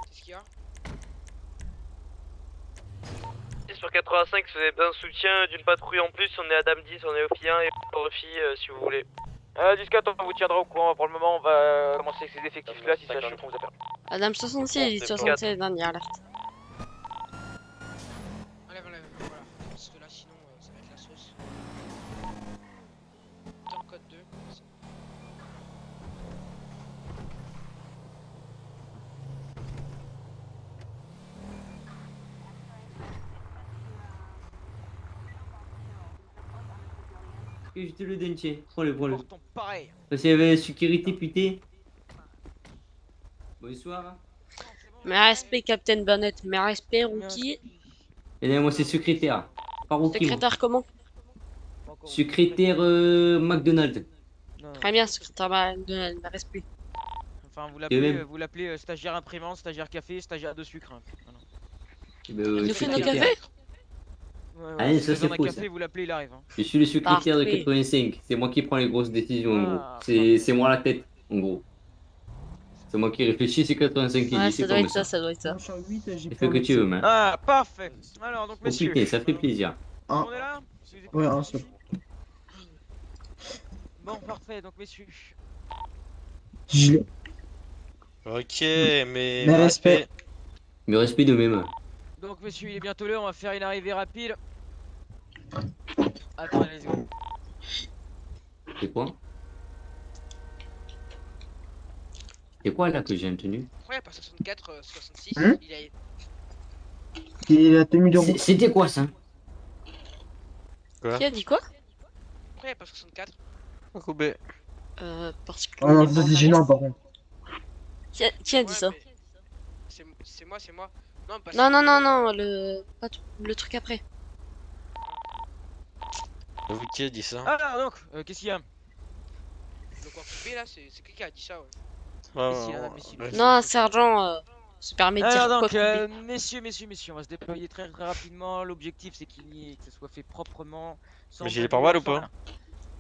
Qu'est-ce qu'il y a? sur 85, si vous avez besoin de soutien d'une patrouille en plus, on est à Dame 10, on est au FI 1 et au FI si vous voulez. 10-4, on vous tiendra au courant. Pour le moment, on va commencer avec ces effectifs-là. Si ça choque, on vous appelle. Madame 66, 76, dernière alerte. Enlève, voilà. Parce que là, sinon, ça va être la sauce. Dans code 2. Je te le dentier. Prends-le. Pareil. Parce qu'il y avait la sécurité, putain. Bonsoir. Mes respects, Captain Burnett. Mes respects, Rookie. Et là, moi, c'est secrétaire. Pas Rookie. Secrétaire comment? Secrétaire McDonald's. Très bien, secrétaire McDonald. Mes respects. Enfin, vous même. l'appelez stagiaire imprimante, stagiaire café, stagiaire de sucre. Hein. Voilà. Il nous fait nos cafés? Ouais, Allez, si ça vous avez c'est un faux. café, Ça. vous l'appelez, il arrive. Hein. Je suis le secrétaire de Parfait. 85. C'est moi qui prends les grosses décisions, en gros. Ah, C'est moi la tête, en gros. C'est moi qui réfléchis, c'est 85 qui Ouais, dit. ça C'est doit comme être ça, ça doit être ça. Moi, je suis en 8, j'ai Fais pas que tu veux, man. Ah, parfait. Alors, donc, Oh messieurs. putain, ça fait plaisir. Un. On est là? Ouais, un seul. Bon, parfait. Donc, messieurs. Gilet. Ok, mais. Mes respects. Mais respect de même. Donc, messieurs, il est bientôt l'heure. On va faire une arrivée rapide. Attendez les secondes. C'est quoi? C'est quoi là que j'ai entendu? Pourquoi il n'y a pas 64, 66 Hein il a... Et la tenue de route. C'était quoi ça? Qui a dit quoi? Pourquoi il n'y a pas 64? Koubé. Parce que. Oh non, ça c'est gênant par contre. Qui a dit ça? C'est moi. Non, parce Non, que- non, le truc après. Vous qui a dit ça? Ah, donc, qu'est-ce qu'il y a? Le corps coupé là, c'est qui a dit ça, ouais. Non, un sergent se permet de dire Alors donc, quoi couper. messieurs, on va se déployer très rapidement. L'objectif c'est que ça soit fait proprement. Sans Mais gilet bruit, pare-balles ou sans pas?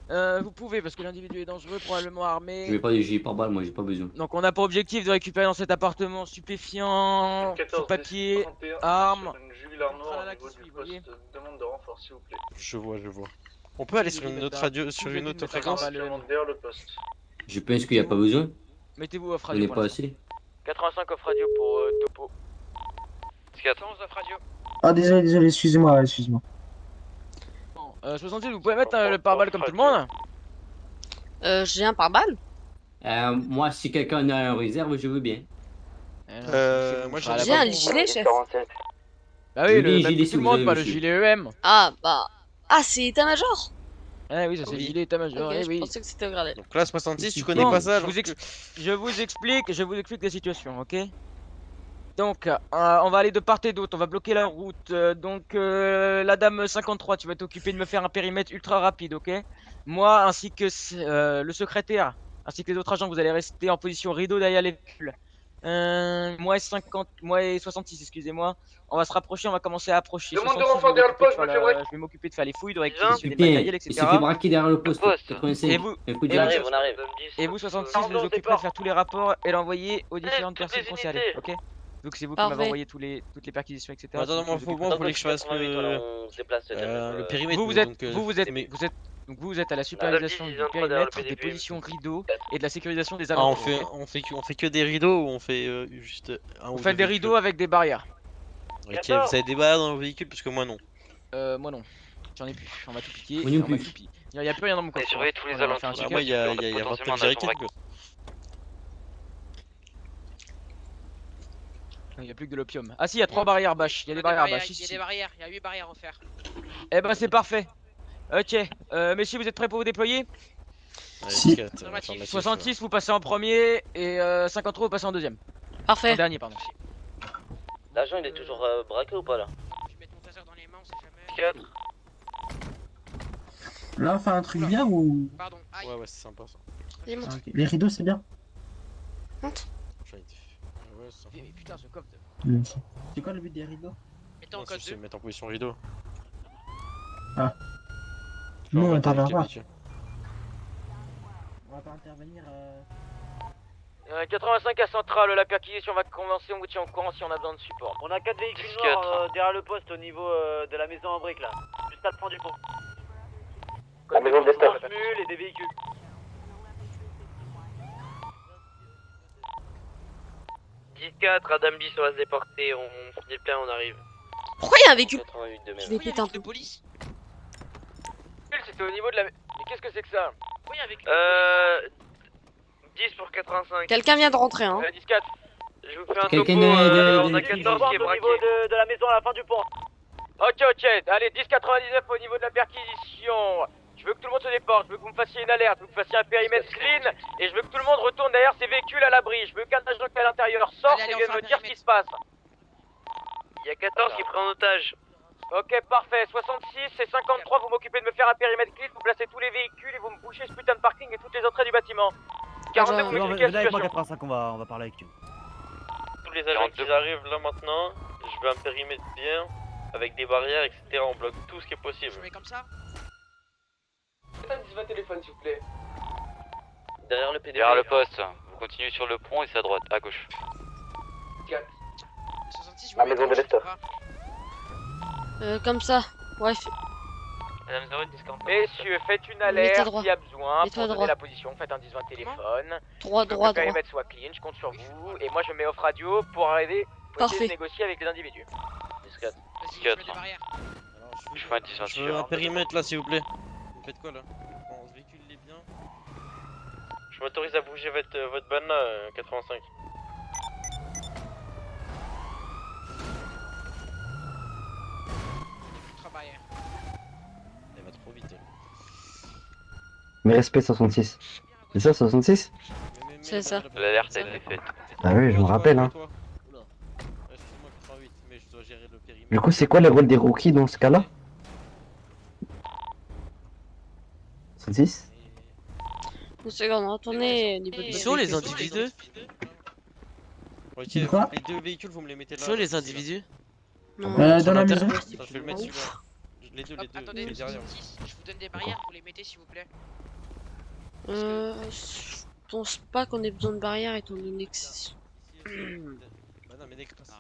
rien. Vous pouvez parce que l'individu est dangereux, probablement Je armé. vais pas de gilet pare-balles, moi j'ai pas besoin. Donc on a pour objectif de récupérer dans cet appartement stupéfiants, 14, papier, 31, armes. sur une jubilaire noire Tralala au niveau qui du suit, poste. voyez. Demande de renfort, s'il vous plaît. Je vois. On peut aller sur une autre radio, sur une autre fréquence? Derrière le poste. Je pense qu'il y a pas besoin. Mettez-vous off On radio. n'est pour pas l'instant. assez. 85 off radio pour Topo. 14 off radio. Ah, désolé, excusez-moi. 66, vous pouvez mettre le pare-balles comme tout le monde? J'ai un pare-balles? Moi, si quelqu'un en a un réserve, je veux bien. Moi J'ai un gilet, chef. Bah oui, Oui, le gilet, tout si le vous monde, avez, pas le monsieur. gilet EM. Ah, bah. Ah, c'est état-major? Ah oui, ça c'est le gilet état-major, Ok, eh je oui. pensais que c'était au gradé. Donc là, 66, tu connais Bon, pas ça? je vous explique la situation, ok? Donc, on va aller de part et d'autre, on va bloquer la route. La dame 53, tu vas t'occuper de me faire un périmètre ultra rapide, ok? Moi, ainsi que le secrétaire, ainsi que les autres agents, vous allez rester en position rideau derrière les véhicules. Moi et 66, excusez-moi. On va se rapprocher, on va commencer à approcher. Demande de 66, renfort derrière le poste, monsieur Break. je vais m'occuper de faire les fouilles, de réquisitionner le Putain, matériel, il etc. s'est fait braquer derrière le poste. 85. Et vous, Un coup de et direct. vous, et vous 66, vous occuperez de faire tous les rapports et l'envoyer aux différentes personnes concernées, ok? Donc c'est vous qui m'avez Parfait. envoyé toutes les perquisitions, etc. Attends, moi, faut que je fasse le périmètre. Vous êtes à la supervision du périmètre, des positions rideaux et de la sécurisation des Ah, alentours. on fait que des rideaux ou on fait juste un ou Vous deux faites des véhicules? rideaux avec des barrières. Ok, vous avez des barres dans le véhicule parce que moi non. Moi non. J'en ai plus. On m'a tout piqué. Moi non on m'a plus. tout piqué. Il y a plus rien dans mon coffre. surveillez tous les On va faire un alentours. check-up. Moi, il y a 29 jerrycans. Il y a plus que de l'opium. Ah si, il y a 3 barrières bâches. Il y a des barrières bâches Il y a ici. des barrières, il y a 8 barrières à faire. Eh ben c'est parfait. Ok. Messieurs, vous êtes prêts pour vous déployer? Si. 66, vous passez en premier et 53, vous passez en deuxième. En Parfait. dernier, pardon. L'agent il est toujours braqué ou pas là? Je vais mettre mon taser dans les mains, on sait jamais. 4. Là, on fait un truc bien ou. Pardon, aïe. Ouais, c'est sympa ça. Vas-y, monte. Ok. Les rideaux, c'est bien. Monte. Ouais, c'est sympa. Mais putain, ce coffre de... C'est quoi le but des rideaux? Mettez en Non, code c'est 2. mettre en position rideau. Ah. Genre, Non, on on va intervient avec pas. l'habitude. On va pas intervenir. 85 à Centrale, la perquisition va commencer, on vous tient au courant si on a besoin de support. On a 4 véhicules 4. noirs derrière le poste au niveau de la maison en briques là. Juste à le fond du pont. La maison de Lester. Des mules et des véhicules. Adam B va se déporter, on finit le plein, on arrive. Pourquoi il y a un véhicule 88 de Je vais péter un peu. police. C'était au niveau de la... Mais qu'est-ce que c'est que ça? Oui, avec 10 pour 85. Quelqu'un vient de rentrer, hein. 10-4. Je vous fais un topo, Quelqu'un on a des- 14 qui est Au braqué. niveau de la maison à la fin du pont. Ok, allez, 10-99 au niveau de la perquisition. Je veux que tout le monde se déporte, je veux que vous me fassiez une alerte, je veux que vous fassiez un périmètre clean, et je veux que tout le monde retourne derrière ces véhicules à l'abri. Je veux qu'un agent qui est à l'intérieur sorte Allez, et on vienne fait un me dire ce qui périmètre. se passe. Il y a 14 qui prennent en otage. Ok, parfait. 66 et 53, vous m'occupez de me faire un périmètre clean, vous placez tous les véhicules et vous me bouchez ce putain de parking et toutes les entrées du bâtiment. 42, vous Venez m'expliquez la avec moi situation. 85, on va parler avec eux. Tous les agents qui arrivent là maintenant, je veux un périmètre bien, avec des barrières, etc. On bloque tout ce qui est possible. Je mets comme ça. Votre téléphone, s'il vous plaît. Derrière le PDG. Derrière le poste, vous continuez sur le pont et c'est à droite, à gauche. 66, je La me mets maison de dans le Lester. bras. Comme ça. Ouais, Madame Zero, discount. Messieurs, faites une Mets-toi alerte droit. s'il y a besoin Mets-toi pour donner droit. la position. Faites un 10-20 téléphone. droit, Je veux que droit, le droit. périmètre soit clean, je compte sur vous. Et moi, je me mets off radio pour aider, pour essayer Parfait. de négocier avec les individus. 10-4. Vas-y, je mets des barrières. Je fais un 10-20 Je veux un périmètre là, s'il vous plaît. Vous faites quoi là? On se véhicule les biens. Je m'autorise à bouger votre ban là, 85. Trois barrières. Elle va trop vite. Elle. Mais respect 66. C'est ça 66? C'est ça. L'alerte a été faite. Ah oui, je me rappelle, hein. Oula. Excuse-moi, 88, mais je dois gérer le périmètre. Du coup, c'est quoi le rôle des rookies dans ce cas-là? 66? Une seconde, retournez au niveau de Ils la sont les véhicule. individus? De quoi? Les deux véhicules, vous me les mettez là. Sont les individus? Non. Dans la maison? Je vais le mettre celui-là. Les deux, Hop, attendez, les derrière. 66, je vous donne des barrières, vous les mettez s'il vous plaît. Je pense pas qu'on ait besoin de barrières étant donné que c'est... Bah non, mais des classes.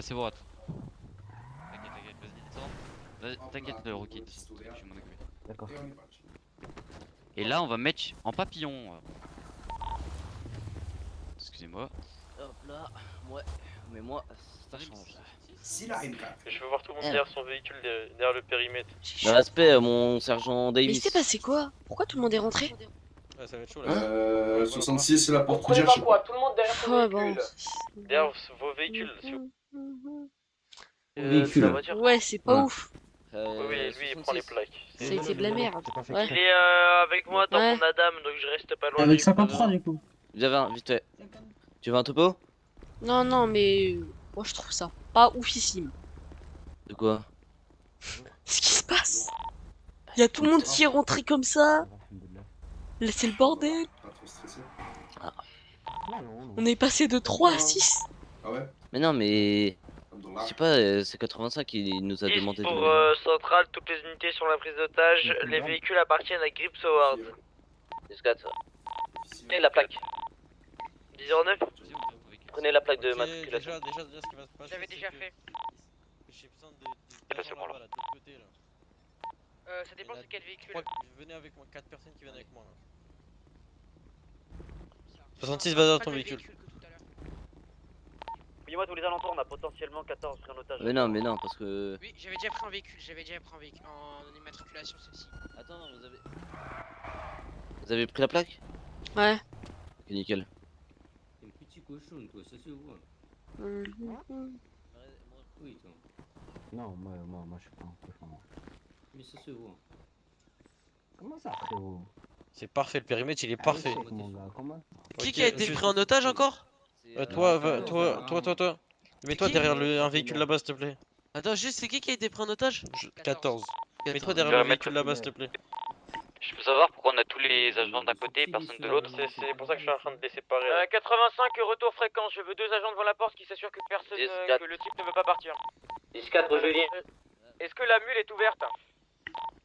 C'est bon, attends. T'inquiète, vas-y, descends. T'inquiète, le rookie. Je vais m'en occuper. D'accord. Et là, on va mettre en papillon. Excusez-moi. Hop là, ouais, mais moi, ça change. Je veux voir tout le monde derrière son véhicule, derrière le périmètre. Le respect, mon sergent Mais il Davis. s'est passé quoi? Pourquoi tout le monde est rentré? Ouais, ça va être chaud là. 66, c'est là pour te Comprenez dire. pas quoi, tout le monde derrière son Ouais, véhicule. bon. Derrière vos véhicules, s'il vous Véhicule. Ouais, c'est pas Ouais. ouf. plaît. Oui, lui, il prend les plaques. Ça a été de la merde. Ouais. Il est avec moi dans Ouais. mon Adam, donc je reste pas loin. Avec de lui. 53 du coup. Vous avez un, vite fait. Tu veux un topo? Non, non, mais... Moi, je trouve ça pas oufissime. De quoi? Ce qui se passe. Il y a tout le monde qui est rentré comme ça. Là, c'est le bordel. Pas trop stressé. On est passé de 3 à 6. Ah ouais? Mais non, mais... Abdullah. Je sais pas, c'est 85 qui nous a 10 demandé pour de... Centrale, toutes les unités sur la prise d'otage. Les véhicules appartiennent à Grips Howard. 10-4. Prenez la plaque. 10-09. Prenez la plaque de Ok, matriculation. déjà, ce qui va se passer. J'avais déjà c'est fait. que J'ai besoin de passé par là. là, de l'autre côté là. Ça dépend Il y en a c'est quel véhicule. Venez avec moi, 4 personnes qui viennent avec moi là. 66, vas-y dans Pas ton le véhicule. que tout à l'heure. Dis-moi tous les alentours, on a potentiellement 14 pris en otage. Mais non, parce que... Oui, j'avais déjà pris un véhicule, en immatriculation celle-ci. Attends, vous avez... Vous avez pris la plaque? Ouais. Ok, nickel. T'es un petit cochon, toi, ça se voit. Oui, toi. Non, moi je suis pas un cochon. Mais ça se voit. Comment ça, frérot? C'est parfait, le périmètre il est parfait. Mon gars, comment? Qui a été pris en otage encore? Toi. Mets-toi derrière un véhicule là-bas, s'il te plaît. Attends, juste, c'est qui a été pris en otage? 14. Mets-toi Je derrière vais le remettre véhicule là-bas, s'il te plaît. Je peux savoir pourquoi on a tous les agents d'un côté et personne de l'autre? C'est pour ça que je suis en train de les séparer. 85, retour fréquent. Je veux 2 agents devant la porte qui s'assurent que personne, 10-4. que le type ne veut pas partir. 10-4, Julien. Est-ce que la mule est ouverte?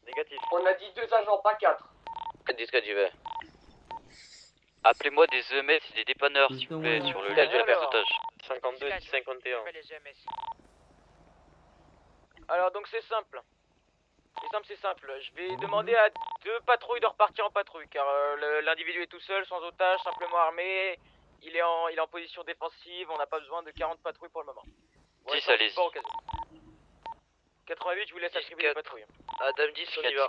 Négatif. On a dit 2 agents, pas 4. 10-4, j'y vais. Appelez-moi des EMS et des dépanneurs, s'il vous plaît, sur le lieu de la perte d'otage. 52 10 51. Alors donc c'est simple. C'est simple. Je vais demander à 2 patrouilles de repartir en patrouille car l'individu est tout seul, sans otage, simplement armé. Il est en position défensive. On n'a pas besoin de 40 patrouilles pour le moment. 10, allez-y. 88, je vous laisse attribuer les patrouilles. Adam 10, on y va.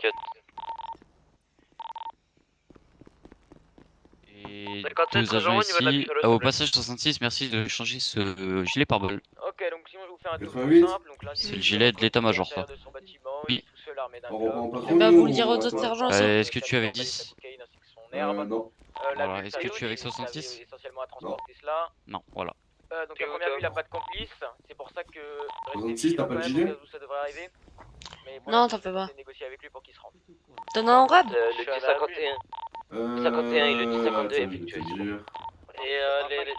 Et 57, 2 agents au niveau de la ici. pistolet, s'il Au vous plaît. passage 66, merci de changer ce gilet pare-balles. Ok, donc sinon je vais vous faire un tour 88. simple. Donc C'est le gilet de l'état-major, ça. de son bâtiment, Oui. il est tout seul armé d'un On Glock. reprend en Eh patrouille bah, ou vous le direz on aux reste autres là sergents, ça. Est-ce que tu es avec 10? La Non. Voilà, bulle est-ce que tu es salut, avec il servait 66? essentiellement à transporter cela. Non, voilà. Donc à première vue, il a pas de complice. C'est pour ça que. restez 66, vigilant t'as pas quand de même, gilet au cas où ça devrait arriver. Mais pour Non, l'instant, t'en fais je pas. vais négocier avec lui pour qu'il se rende. T'en as en rab? Le 1051. 51 et le 1052 attends, je vais te effectué. dire. Et les...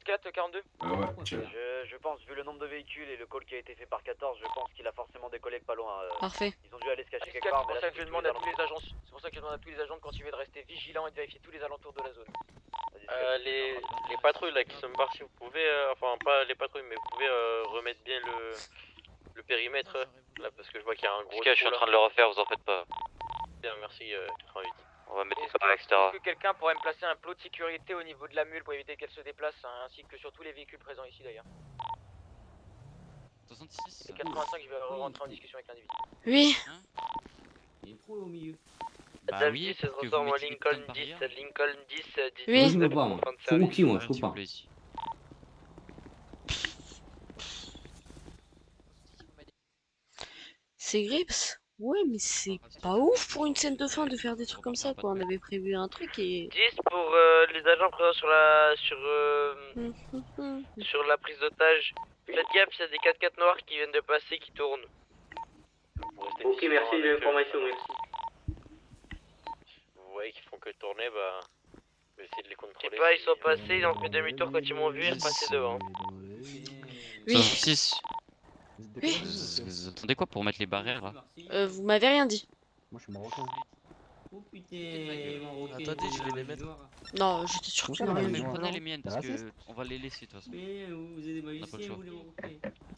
4, 42. Ah ouais, tiens. Je pense, vu le nombre de véhicules et le call qui a été fait par 14, je pense qu'il a forcément décollé pas loin. Parfait. Ils ont dû aller se cacher quelque C'est part, pour mais ça là, que je demande à tous les agents. C'est pour ça que je demande à tous les agents de continuer de rester vigilants et de vérifier tous les alentours de la zone. Les patrouilles là qui sont parties, vous pouvez, enfin pas les patrouilles, mais vous pouvez remettre bien le périmètre là parce que je vois qu'il y a un gros. Ok, je suis en train de le refaire, vous en faites pas. Bien, merci 88. On va mettre des Est-ce barres, etc. que quelqu'un pourrait me placer un plot de sécurité au niveau de la mule pour éviter qu'elle se déplace, hein, ainsi que sur tous les véhicules présents ici d'ailleurs. 66. C'est 85, je vais rentrer en discussion avec l'individu. Oui. Il y a une trou au milieu. Bah Adam oui, 10 se pour que vous transforme en mettiez des Lincoln putains de 10, barrières. Lincoln 10, 10. Oui. Je me bats, moi. Je suis rookie, moi, je peux S'il vous pas. plaît, ici. C'est Grips? Ouais, mais c'est pas ouf pour une scène de fin de faire des trucs comme ça, quoi. On avait prévu un truc et... 10 pour les agents présents sur la prise d'otage. Faites gaffe, il y a des 4x4 noirs qui viennent de passer qui tournent. Ok, merci de l'information, merci. Vous voyez qu'ils font que tourner, bah. Je vais essayer de les Je sais contrôler. pas, ils sont passés, ils ont fait demi-tour quand ils m'ont vu, ils sont passés devant. Oui. 66. Oui. Vous attendez quoi pour mettre les barrières là? Vous m'avez rien dit. Moi, je suis marocain. Oh putain, Marocain. Attendez, je vais les mettre. Non, j'étais sûr que tu m'aurais Mais dit. prenez les miennes parce que raciste on va les laisser de toute façon. Mais vous êtes des pas le magiciens, choix. vous les Marocains.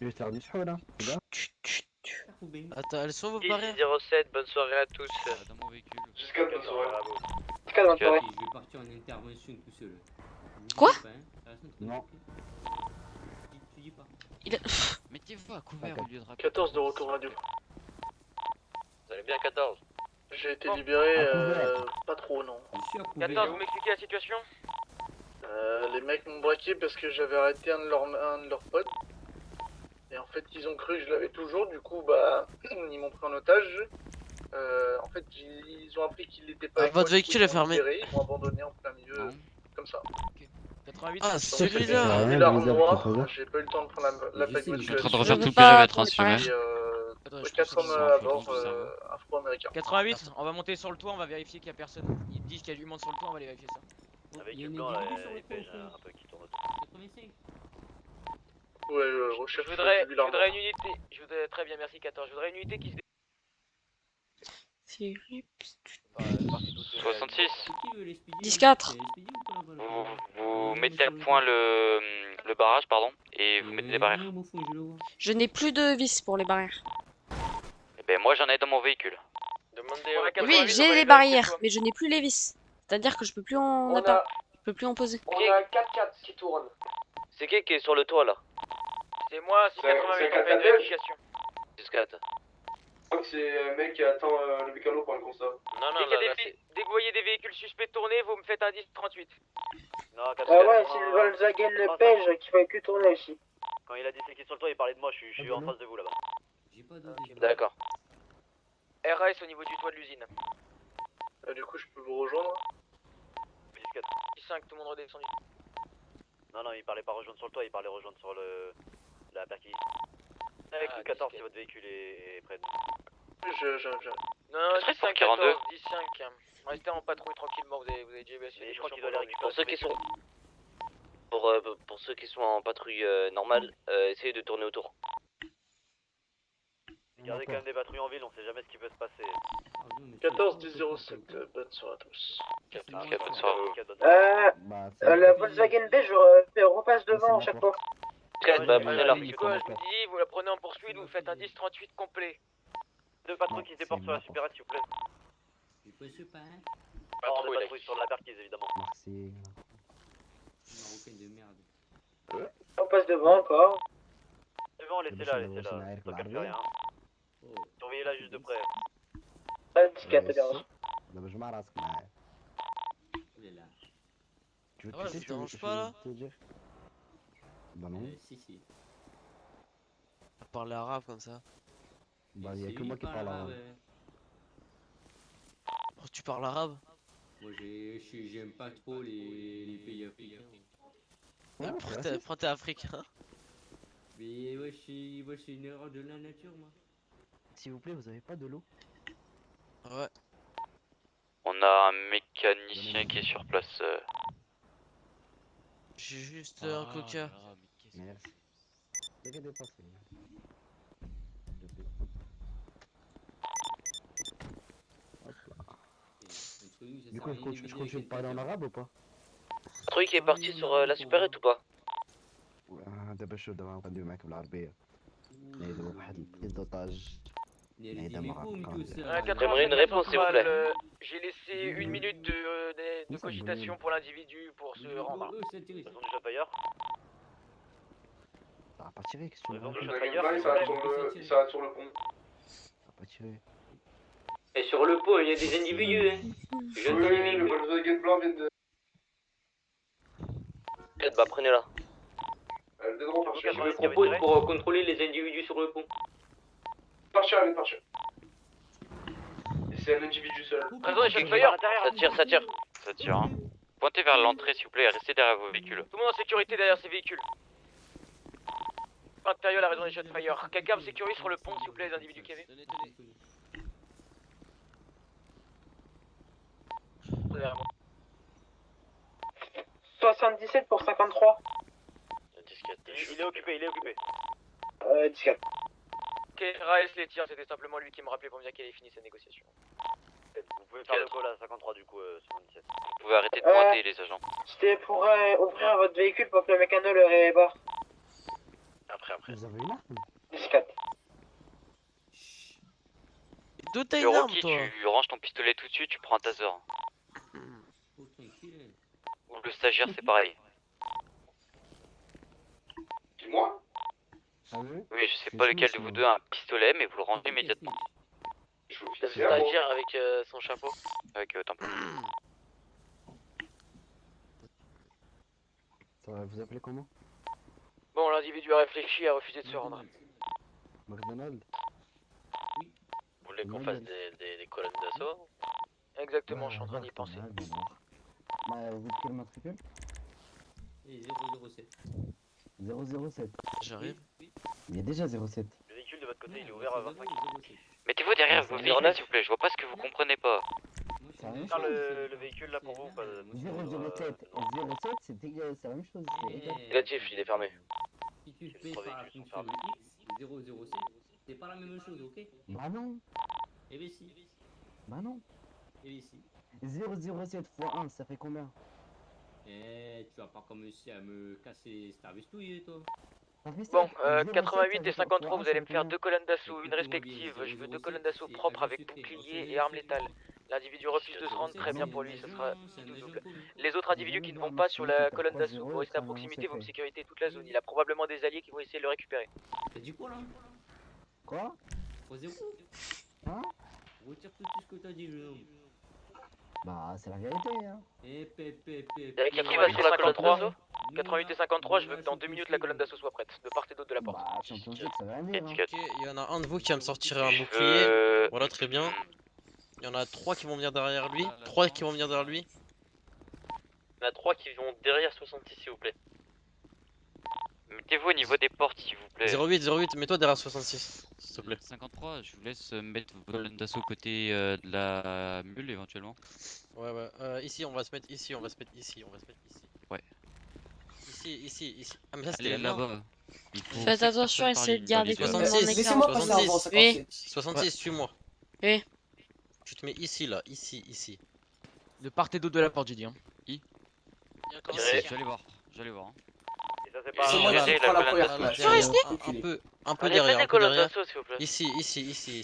Je vais faire du show là. Tu vois Attends, elles sont vos 10 barrières? 07, bonne soirée à tous. Dans mon véhicule. Jusqu'à bonne soirée. Ok, je vais partir en intervention tout seul. Je Quoi dis pas, hein. À la semaine prochaine. Non. Tu dis pas. Il a... Mettez-vous à couvert au lieu de raconter. 14 de retour radio. Vous allez bien 14? J'ai été libéré, pas trop, non. Je suis à couvert. 14, vous m'expliquez la situation? Les mecs m'ont braqué parce que j'avais arrêté un de leurs potes. Et en fait, ils ont cru que je l'avais toujours, du coup, bah, ils m'ont pris en otage. En fait, ils ont appris qu'il n'était pas. Ah, avec moi, votre du coup, véhicule ils est m'ont fermé. libéré, ils m'ont abandonné en plein milieu, Non. comme ça. 88. Ah, Ça celui-là! sert à J'ai rien vu l'arme de viser noire, avec le j'ai pas eu le temps de prendre la Je plaque sais, mais Je suis en train de manuelle. refaire veux tout le pas périmètre, hein, pour si les jamais. Et Attends, je 4 pense hommes qu'ils ont à un peu bord du cerveau. afro-américains. 88, on va monter sur le toit, on va vérifier qu'il y a personne. Ils disent qu'il y a du monde sur le toit, on va aller vérifier ça. Avec Il y a le une blanc, là, individu sur le il pêche toit, un peu qui tourne autour. 85. Ouais, recherche. Je voudrais une unité. Très bien, merci 14. Je voudrais une unité qui se. C'est Grips. 66. C'est qui l'SPD? 10-4. C'est l'SPD ou pas, là-bas? Vous mettez à point le barrage, pardon, et vous mettez les barrières. Non, au fond, je le vois. Je n'ai plus de vis pour les barrières. Et ben moi j'en ai dans mon véhicule. Demandez Oui, j'ai les barrières, mais je n'ai plus les vis. C'est-à-dire que je peux plus en... Je peux plus en poser. On a un 4x4 qui tourne. C'est qui est sur le toit là? C'est moi, c'est C'est 88, on fait une 4 vérification. 10-4. Je crois que c'est un mec qui attend le mécano pour le constat. Non, non, Dès que vous voyez des véhicules suspects tourner, vous me faites un 10-38. Non, Ah ouais, c'est le Volkswagen Le Page qui fait que tourner ici. Quand il a dit c'est qui sur le toit, il parlait de moi, je suis en face de vous là-bas. J'ai pas d'OD. D'accord. RS au niveau du toit de l'usine. Du coup, je peux vous rejoindre. 5, tout le monde redescend. Non, il parlait pas rejoindre sur le toit, il parlait rejoindre sur la perquisition. Avec le 14 si votre véhicule est près de nous. Je. Non, 10 5 42. 14, 10 5. Restez en patrouille tranquillement, vous avez déjà essayé. Mais je crois qu'il doit les récupérer. Pour ceux qui sont... Pour ceux qui sont en patrouille normale, essayez de tourner autour. Gardez quand même des patrouilles en ville, on sait jamais ce qui peut se passer. 14-10-07, bonne soirée à tous. Bonne soirée. La Volkswagen B, je repasse devant à chaque fois. Bah, prenez la Je vous dis, vous la prenez en poursuite, vous faites un 10-38 complet. Deux patrouilles qui se déportent sur la supérette, s'il vous plaît. Je peux se pas, hein. Non, des patrouilles sur la perquise, évidemment. Merci. Marocain de merde. On passe devant encore. Devant, laissez-la, laissez-la. Tant qu'elle fait rien. Surveillez-la juste de près. 14 bien. دابا جمع راسك معايا. Tu veux Ah ouais, te ça te dérange pas là? te dire? Bah non. Si. À parler arabe comme ça. Bah y'a que moi qui parle arabe. Oh, tu parles arabe? Moi j'aime pas trop les pays africains. Ouais, pourquoi t'es africain? Mais ouais, c'est une erreur de la nature, moi. S'il vous plaît, vous avez pas de l'eau? Ouais. On a un mécanicien qui est sur place. J'ai juste un coca. Merci. T'inquiète pas, c'est... Du coup, je continue de parler en arabe ou pas? Patrouille qui est parti sur la supérette ou pas? دابا شو دابا غندوي معاك بالعربية. نعيدو واحد البريز دوطاج. نعيدها مرة. J'aimerais une réponse, s'il vous plaît. J'ai laissé 1 minute de cogitation pour l'individu pour se rendre. Raison du shotfire. Ça va pas tirer, qu'est-ce que tu veux? Raison du Il shotfire. s'arrête sur le pont. Ça va pas tirer. Et sur le pont, il y a des individus, hein. Oui, le Volkswagen blanc vient de... Bah, prenez-la. Elle est partir. Je me propose pour contrôler les individus sur le pont. Partir, elle vient de partir. Et c'est un individu seul. Raison des shotfire. Ça tire. Ça tire, hein. Pointez vers l'entrée, s'il vous plaît, et restez derrière vos véhicules. Tout le monde en sécurité derrière ces véhicules. Intérieur, la raison des shotfire. Quelqu'un me sécurise sur le pont, s'il vous plaît, les individus qu'il y avait. Derrière moi. 77 pour 53. Il est occupé, 17. Ok, Raes les tire, c'était simplement lui qui me rappelait pour me dire qu'elle avait fini sa négociation. Vous pouvez faire le call à 53 du coup, 77. Vous pouvez arrêter de pointer les agents. C'était pour ouvrir votre véhicule pour que le mécano le répare. Après. Vous avez une arme? 17. D'où t'as Le une arme, Rocky, toi? tu ranges ton pistolet tout de suite, tu prends un taser. Ou le stagiaire, c'est pareil. C'est moi? Ah oui? Oui, je sais pas lequel de vous deux a un pistolet, mais vous le rangez immédiatement. Je suis Le officier. stagiaire avec son chapeau. Avec tampon. Ça va, vous appelez comment? Bon, l'individu a réfléchi et a refusé de se rendre. McDonald? Vous voulez qu'on fasse des colonnes d'assaut? Exactement, je suis en train d'y penser. Bah, vous êtes quel matricule? 007. 007. J'arrive. Il y a déjà 07. Le véhicule de votre côté, il est ouvert à 25. Mettez-vous derrière vos véhicules, s'il vous plaît, je vois pas ce que vous comprenez pas. C'est la même Faire chose. le véhicule là pour vous ou pas? 007 c'est la même chose. c'est égal. Négatif, il est fermé. Si tu fais par la fonction X, 007, c'est pas la même chose, ok? Bah non. Eh bien si. Bah non. Eh bien si. 007 x 1, ça fait combien? Eh, tu vas pas commencer à me casser les starbestouilles, toi. Bon, 88 et 53, vous allez me faire 2 colonnes d'assaut, une respective. Je veux 2 colonnes d'assaut propres avec bouclier et armes létales. L'individu refuse de se rendre, très bien pour lui, ce sera double. Les autres individus qui ne vont pas sur la colonne d'assaut, vous restez à proximité, vous me sécurisez toute la zone. Il a probablement des alliés qui vont essayer de le récupérer. T'as dit quoi là? Quoi? 3-0? Hein? Retire tout ce que t'as dit, jeune homme. Bah, c'est la vérité, hein. Qui va sur la colonne 3 88 et 53, je veux que dans 2 minutes la colonne d'assaut soit prête, de part et d'autre de la porte. Bah, Champions League, ça va venir, hein. Ok, il y en a un de vous qui va me sortir un bouclier. Voilà, très bien. Il y en a 3 qui vont venir derrière lui. 3 qui vont venir derrière lui. Il y en a 3 qui vont derrière 66, s'il vous plaît. Mettez-vous au niveau des portes, s'il vous plaît. 08, mets-toi derrière 66, s'il te plaît. 53, je vous laisse mettre vos colonnes d'assaut côté de la mule éventuellement. Ouais, ici, on va se mettre ici, on va se mettre ici. Ouais. Ici. Ah, mais ça, c'était Allez là-bas. Faites attention, essayez de garder comme 66, mon écart. 66, suis-moi. Oui. Tu te mets ici, là, ici. De part et d'autre de la porte, j'ai dit. Hein. J'allais voir. J'allais voir. Hein. Et ça, c'est pas- pas. moi qui prends la première Là, place. un peu Allez, derrière, faites des un peu colonnes derrière. d'assaut, s'il vous plaît. Ici,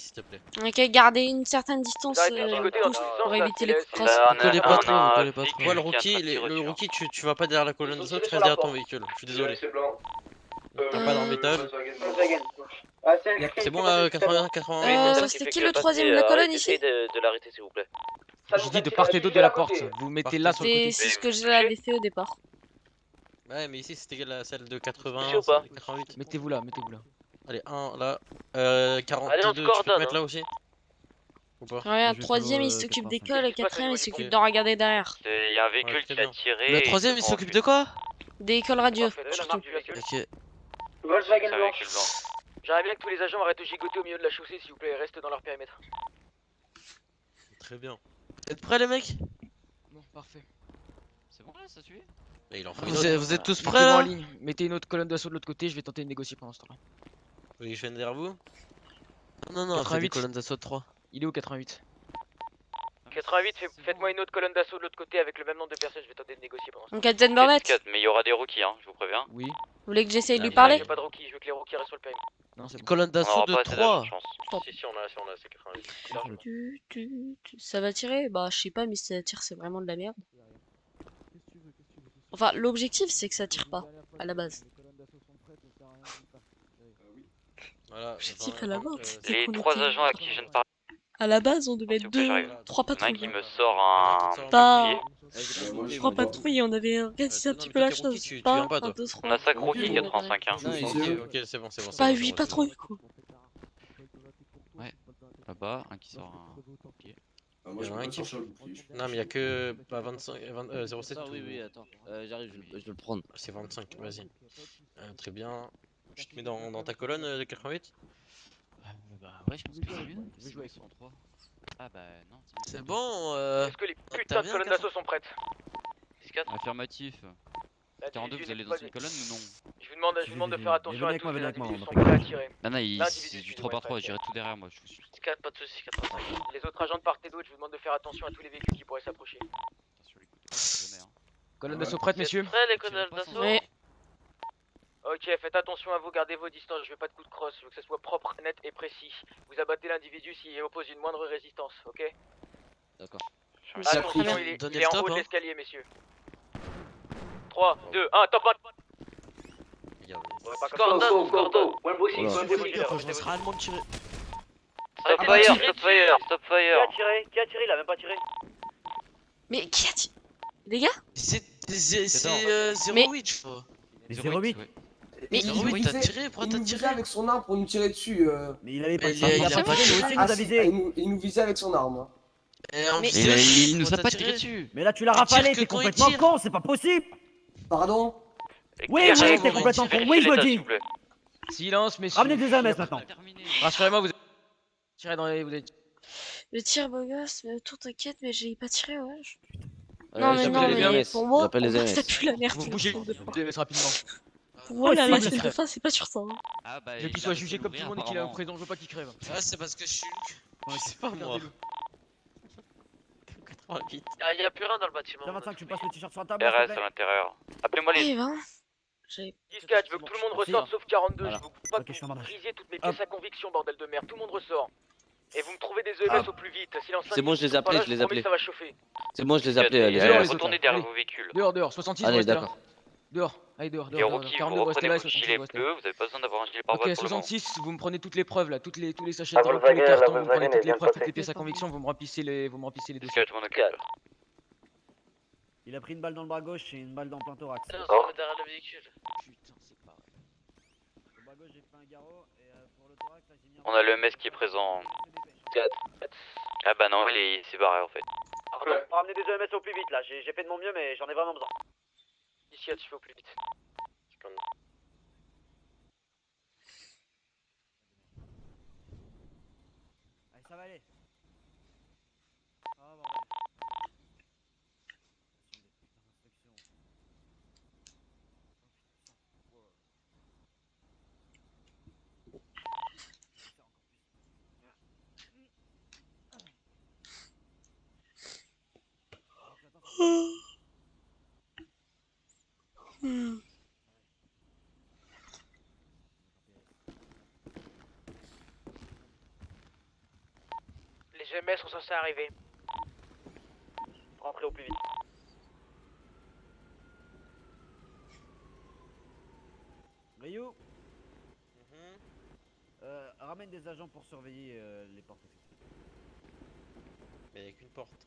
s'il te plaît. Ok, gardez une certaine distance Arrêtez de chicoter dans tous tous les pour sens, là, éviter c'est les les- coups de crosse. Vous collez pas trop, vous collez pas flic trop. Toi, le qui est en train de rookie, tirer le dessus, rookie, tu vas pas derrière la colonne d'assaut, tu sur restes la derrière ton porte. véhicule. Je suis désolé. C'est blanc. Pas dans le métal. C'est bon là, 80, 80. C'était qui le troisième de la colonne ici? de l'arrêter, s'il vous plaît. J'ai dit de part et d'autre de la porte. Vous mettez là sur le côté. C'est ce que je l'avais fait au départ. Ouais, mais ici c'était celle de 80, Touché ou pas 88. Mettez-vous là, mettez-vous là. Allez, 1 là. 42, Allez, on se tu peux te coordonne, mettre hein. là aussi Ou pas Regarde, troisième il s'occupe des cols et quatrième il Ok. s'occupe de regarder derrière. Il y a un véhicule Ouais, très qui a bien. tiré. Le troisième, il s'occupe de quoi? Des cols radio. Surtout. Ok. Volkswagen C'est un blanc. véhicule blanc. J'aimerais bien que tous les agents arrêtent de gigoter au milieu de la chaussée, s'il vous plaît, et restent dans leur périmètre. Très bien. Vous êtes prêts, les mecs? Bon, parfait. C'est bon là, ça suit? Là, il en faut Vous êtes tous prêts Mettez-vous en là? ligne. Mettez une autre colonne d'assaut de l'autre côté, je vais tenter de négocier pendant ce temps-là. Vous voulez que je vienne derrière vous? Non, faites 88. des colonnes d'assaut de 3. Il est au 88. 88, faites-moi une autre colonne d'assaut de l'autre côté avec le même nombre de personnes, je vais tenter de négocier pendant ce temps. Captain Burnett, Mais il y aura des rookies, hein, je vous préviens. Oui. vous voulez que j'essaye de lui J'ai parler? pas de rookies, je veux que les rookies restent sur le périmètre. Non, c'est bon. Colonne d'assaut de 3. Si, on a, c'est 88. Ça va tirer? Bah je sais pas, mais si ça tire c'est vraiment de la merde. Enfin l'objectif c'est que ça tire pas, à la base. Voilà. L'objectif à la base c'était Les qu'on 3 était- agents à qui je ne parle À la base on devait être S'il vous plaît, j'arrive. 3 pas, patrouilles. qui me sort un Pas bouclier. 3 patrouilles, on avait organisé un petit peu la chose. Tu Pas viens pas, 1, toi. 2, 3. On a 5 rookies, 85, hein. Ok, c'est bon. Pas 8 patrouilles quoi. Ouais. Là-bas, un qui sort un bouclier. Il y en a un qui... Non, mais il y a que 25, 07. Oui, attends. J'arrive, je vais le prendre. C'est 25, vas-y. Très bien. Je te mets dans ta colonne de 88. Bah ouais, je pense que c'est mieux. Je vais jouer avec 103. Ah bah non. C'est bon. Est-ce que les putains de colonnes d'assaut sont prêtes? 10-4. Affirmatif. Là, 42, vous allez dans une colonne ou non? Je vous demande de faire attention à tous les avec moi, individus qui on sont prêts à tirer. Non, L'individu c'est du suit 3 par 3, ouais, j'irai tout derrière moi, je vous suis. 4, pas de soucis, 85. Les autres agents de part et d'autre, je vous demande de faire attention à tous les véhicules qui pourraient s'approcher. Colonne d'assaut prête, messieurs. Prêts les colonnes d'assaut? Oui. Ok, faites attention à vous, gardez vos distances, je veux pas de coups de crosse, je veux que ça soit propre, net et précis. Vous abattez l'individu s'il oppose une moindre résistance, ok? D'accord. Attention, il est Donnez en le haut top, de hein. l'escalier, messieurs. 3, 2, 1, top 1. Je serai allemand de tirer. Stop fire, stop fire, stop Qui fire. a tiré? Qui a tiré? Il a même pas tiré. Mais qui a tiré? Les gars? C'est Mais- 08, je crois. Mais 08. Mais 08, t'as tiré? Pourquoi t'as tiré? avec son arme pour nous tirer dessus. Mais il avait pas Mais il a pas tiré. il nous a visé. Il nous visait avec son arme. Il nous a pas tiré tiré dessus. Mais là tu l'as Tu tires rafalé, que t'es quand il complètement tire. con, c'est pas possible. Pardon? Oui, t'es complètement con. Oui, je le dis. Silence, messieurs. Ramenez des AMS maintenant. Rassurez-moi, vous êtes tiré dans les. Vous êtes. le tir beau gosse, mais tout t'inquiète, mais j'ai pas tiré, ouais. Ouais, Non mais j'appelle non les mais MS. pour moi J'appelle les ça MS. pue la merde. Vous bougez les MS rapidement. Pour moi la Possible. machine de fin c'est pas sur ça. Hein. Ah bah. Je veux qu'il soit jugé comme tout le monde et qu'il est en prison, je veux pas qu'il crève. Ah, c'est parce que je suis Luc. Je sais pas moi. 88. Il y a plus rien dans le bâtiment. 25, tu passes le t-shirt sur la table. RS à l'intérieur. Appelez-moi les Eh ben, j'ai 10-4, je veux que tout le monde ressorte sauf 42, Voilà. je veux pas Ok, que je fais un vous bandage. brisiez toutes mes pièces à conviction, bordel de merde, tout le monde ressort. Et vous me trouvez des EMS au plus vite, sinon C'est bon, je les ai appelés, je les ai appelés. ça va chauffer. C'est bon, je les ai appelés. Les Dehors, AMS. les autres, Retournez là. derrière Allez. vos véhicules. Dehors, 66, vous Allez, restez là. d'accord. Dehors, allez dehors, Les dehors. rookies, 42, vous vous restez reprenez là, vos 66, gilets vous restez là. bleus, vous avez pas besoin d'avoir un gilet pare-balles Ok, pour le moment. 66, vous me prenez toutes les preuves là, tous les sachets La de drogue, tous les Volkswagen, la cartons, vous me prenez Volkswagen, toutes elle les vient de preuves, toutes passer. les pièces à conviction, vous me remplissez les dossiers. 10-4, je m'en occupe. Il a pris une balle dans le bras gauche et une balle dans le plein thorax. On se met derrière le véhicule. Putain, c'est pas vrai. Au bras gauche, j'ai fait un garrot et pour le thorax, là, j'ai mis un. On a le MS qui est présent. Ah bah non, il s'est barré en fait. Pardon, pour ramener des EMS au plus vite là. J'ai fait de mon mieux, mais j'en ai vraiment besoin. 10-4, je fais au plus vite. Allez, ça va aller. Ah, bordel. Les GMS sont censés arriver. Rentrez au plus vite. Ryu ramène des agents pour surveiller les portes. Mais avec une porte.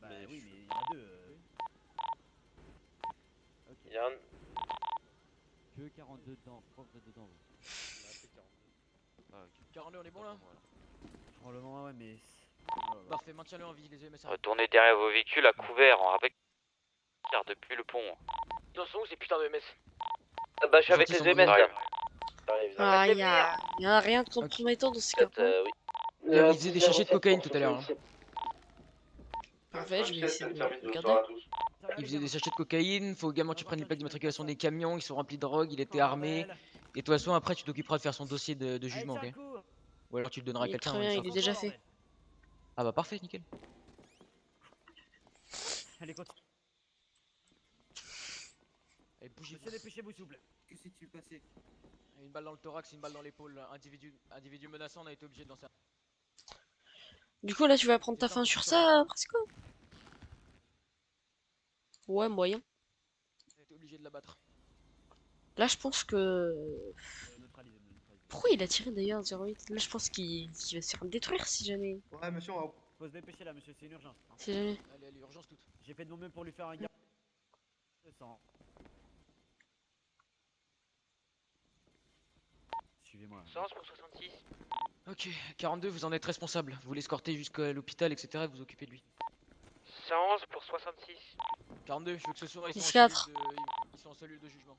Bah oui, mais il y en a deux. Ok. Il y a un. Je veux 42 dedans, pourquoi vous êtes dedans vous? 42, on est bon là? Probablement, ouais, mais. Parfait, maintiens-le en vie, les EMS. Retournez derrière vos véhicules à couvert, on rappelle depuis le pont. Ils en sont où ces putains de MS? Bah je suis avec les EMS là. Ah, y a rien de compromettant dans ce cas. Oui. Il faisait des sachets de cocaïne tout à l'heure. Hein. Parfait, je vais essayer de regarder. Il faisait des sachets de cocaïne, faut également que tu prennes les plaques d'immatriculation des camions, ils sont remplis de drogue, il était armé. Et de toute façon, après, tu t'occuperas de faire son dossier de jugement, ok? Ou alors tu le donneras à quelqu'un. Très bien, il est déjà fait. Ah bah parfait, nickel. Allez, continue. Allez, bougez. Dépêchez-vous, s'il vous plaît. Que s'est-il passé? Une balle dans le thorax, une balle dans l'épaule. Individu menaçant, on a été obligé de lancer un... Du coup, là, tu vas prendre ta fin sur ça, Fresco? Ouais, moyen. On a été obligé de l'abattre. Là, je pense que... Pourquoi il a tiré d'ailleurs 08? Là, je pense qu'il va se faire détruire si jamais. Ouais, monsieur, on faut se dépêcher là, monsieur, c'est une urgence. Si jamais. Allez, allez, urgence toute. J'ai fait de mon mieux pour lui faire un gars. Suivez-moi. 111 pour 66. Ok, 42, vous en êtes responsable. Vous l'escortez jusqu'à l'hôpital, etc. Vous vous occupez de lui. 111 pour 66. 42, je veux que ce soir, ils 10-4. sont en cellule de jugement.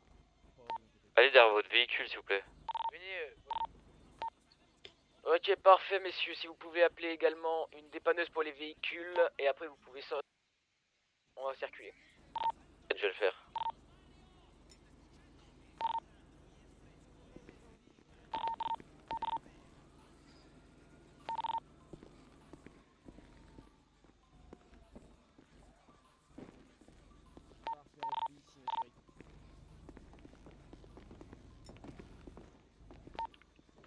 Allez derrière votre véhicule s'il vous plaît. Venez. Ok, parfait messieurs, si vous pouvez appeler également une dépanneuse pour les véhicules et après vous pouvez sortir. On va circuler. Je vais le faire.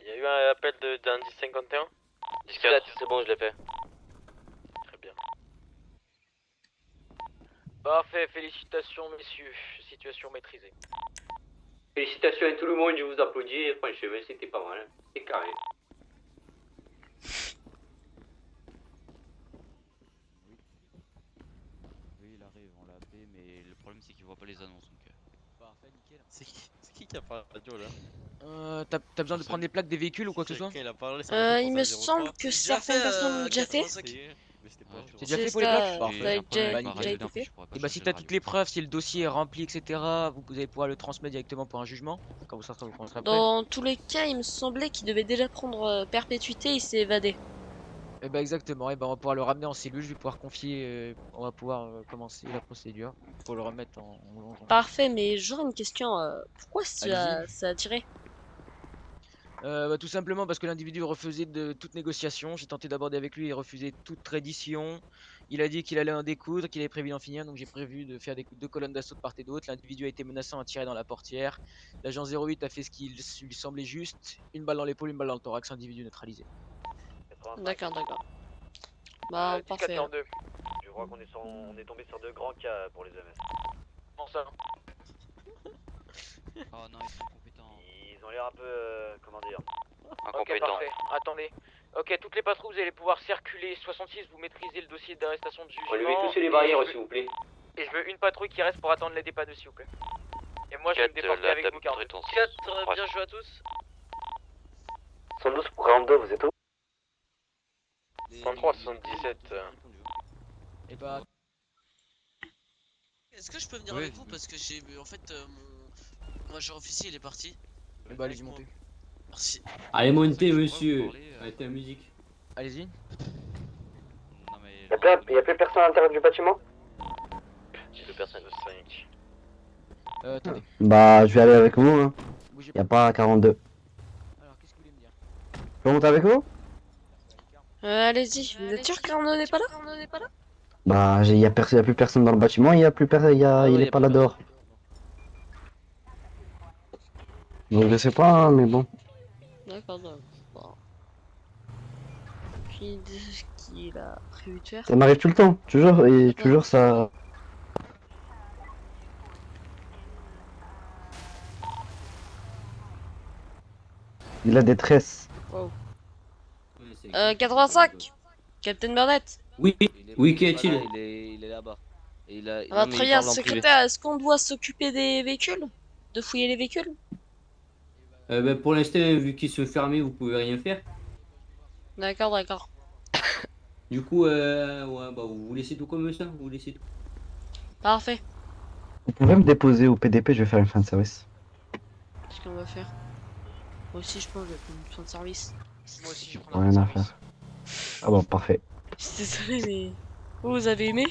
Il y a eu un appel d'un 1051. 10-4, c'est bon, je l'ai fait. Très bien. Parfait, félicitations messieurs, situation maîtrisée. Félicitations à tout le monde, je vous applaudis. Franchement, c'était pas mal. Hein. C'est carré. Oui, il arrive, on l'a appelé, mais le problème c'est qu'il voit pas les annonces donc. Parfait, nickel. C'est qui a parlé à la radio là? T'as besoin de prendre des plaques des véhicules ou quoi que ce soit? Il a parlé, Il me semble que certaines personnes l'ont déjà fait. C'est déjà fait pour les plaques? Parfait. Déjà été fait. Et bah si t'as toutes les preuves, si le dossier est rempli, etc., vous allez pouvoir le transmettre directement pour un jugement. Quand vous serez après. Dans tous les cas, il me semblait qu'il devait déjà prendre perpétuité, il s'est évadé. Et bah exactement, et bah on va pouvoir le ramener en cellule, je vais pouvoir confier, on va pouvoir commencer la procédure pour le remettre en... Parfait, mais j'aurais une question, pourquoi ça a tiré? Bah, tout simplement parce que l'individu refusait de toute négociation. J'ai tenté d'aborder avec lui, il refusait toute tradition. Il a dit qu'il allait en découdre, qu'il avait prévu d'en finir, donc j'ai prévu de faire deux colonnes d'assaut de part et d'autre. L'individu a été menaçant, a tiré dans la portière. L'agent 08 a fait ce qui lui semblait juste. Une balle dans l'épaule, une balle dans le thorax, individu neutralisé. D'accord. Bah, parfait. Je crois qu'on est tombé sur de grands cas pour les EMS. Comment ça? Oh non, ils sont compétents. Ils ont l'air un peu, comment dire, Ok, parfait. Attendez. Ok, toutes les patrouilles, vous allez pouvoir circuler. 66, vous maîtrisez le dossier d'arrestation de jugement. Relevez tous les barrières, s'il vous plaît. Et je veux une patrouille qui reste pour attendre les dépanneux, s'il vous plaît. Et moi, je vais me déporter avec vous, 42. 4, bien joué à tous. 112 pour 42, vous êtes où? 103, 77. Et bah... Est-ce que je peux venir Oui. avec vous parce que j'ai en fait mon agent officier il est parti. Et bah allez-y monter. Merci. Allez, montez, monsieur. Arrêtez la musique. Allez-y. Non mais. Il y a plus personne à l'intérieur du bâtiment? 2 personnes de 5. Attendez. Bah, je vais aller avec vous, hein. Bougez Y a pas 42. Alors qu'est-ce que vous voulez me dire? Je peux monter avec vous? Allez-y, vous êtes sûr qu'Arnaud n'est pas là? Bah, y a plus personne dans le bâtiment, il est pas là dehors. Donc je sais pas, hein, mais bon. D'accord, d'accord. Aucune idée de ce qu'il a prévu de faire. Ça m'arrive tout le temps, toujours, et toujours ça. Il a des tresses. Wow. 85 Captain Burnett. Oui, oui, qu'y a-t-il? Il est là-bas. Et il a... Ah, non, mais très il bien, parle en privé. secrétaire, est-ce qu'on doit s'occuper des véhicules? De fouiller les véhicules? Ben, pour l'instant, vu qu'ils sont fermés, vous pouvez rien faire. D'accord, d'accord. Du coup, ouais, bah, vous laissez tout comme ça, vous laissez tout. Parfait. Vous pouvez me déposer au PDP, je vais faire une fin de service. Qu'est-ce qu'on va faire? Moi aussi, je pense que je vais prendre une fin de service. Moi aussi, je vais prendre Rien à faire. Ah bon, parfait. Je suis désolé, mais. Vous avez aimé?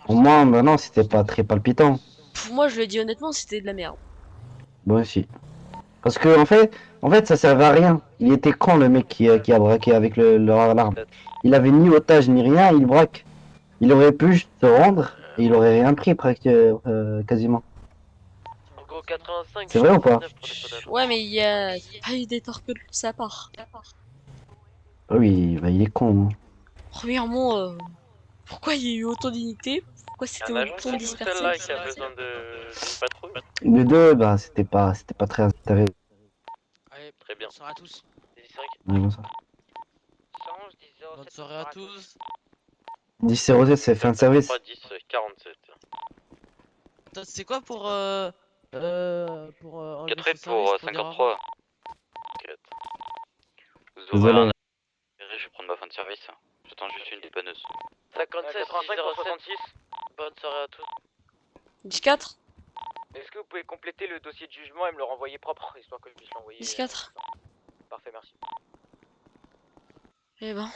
Au moins, bah non, c'était pas très palpitant. Pour moi, je le dis honnêtement, c'était de la merde. Moi aussi. Parce que en fait, ça servait à rien. Il était con le mec qui a braqué avec l'arme. Il avait ni otage ni rien, il braque. Il aurait pu juste se rendre et il aurait rien pris quasiment. C'est vrai ou pas? Ouais, mais il y a pas eu des torpilles de sa part. Oui, bah, il est con. Hein. Premièrement, pourquoi il y a eu autant d'unités? Pourquoi c'était autant dispersé? Celle-là qui a besoin d'une patrouille. Les deux, bah c'était pas très intéressant. Allez, Très bien. bonne soirée à tous. Ouais, bon, ça. Bonne soirée à tous. 10-07, c'est fin de service. 10-47. Attends, c'est quoi pour 4 enlever ce pour service, 53. 4. Vous Désolé. ouvrez je vais prendre ma fin de service. J'attends juste une dépanneuse. 57 85 pour 66. Bonne soirée à tous. 10-4 Est-ce que vous pouvez compléter le dossier de jugement et me le renvoyer propre, histoire que je puisse l'envoyer 10-4 Parfait, merci. Eh ben.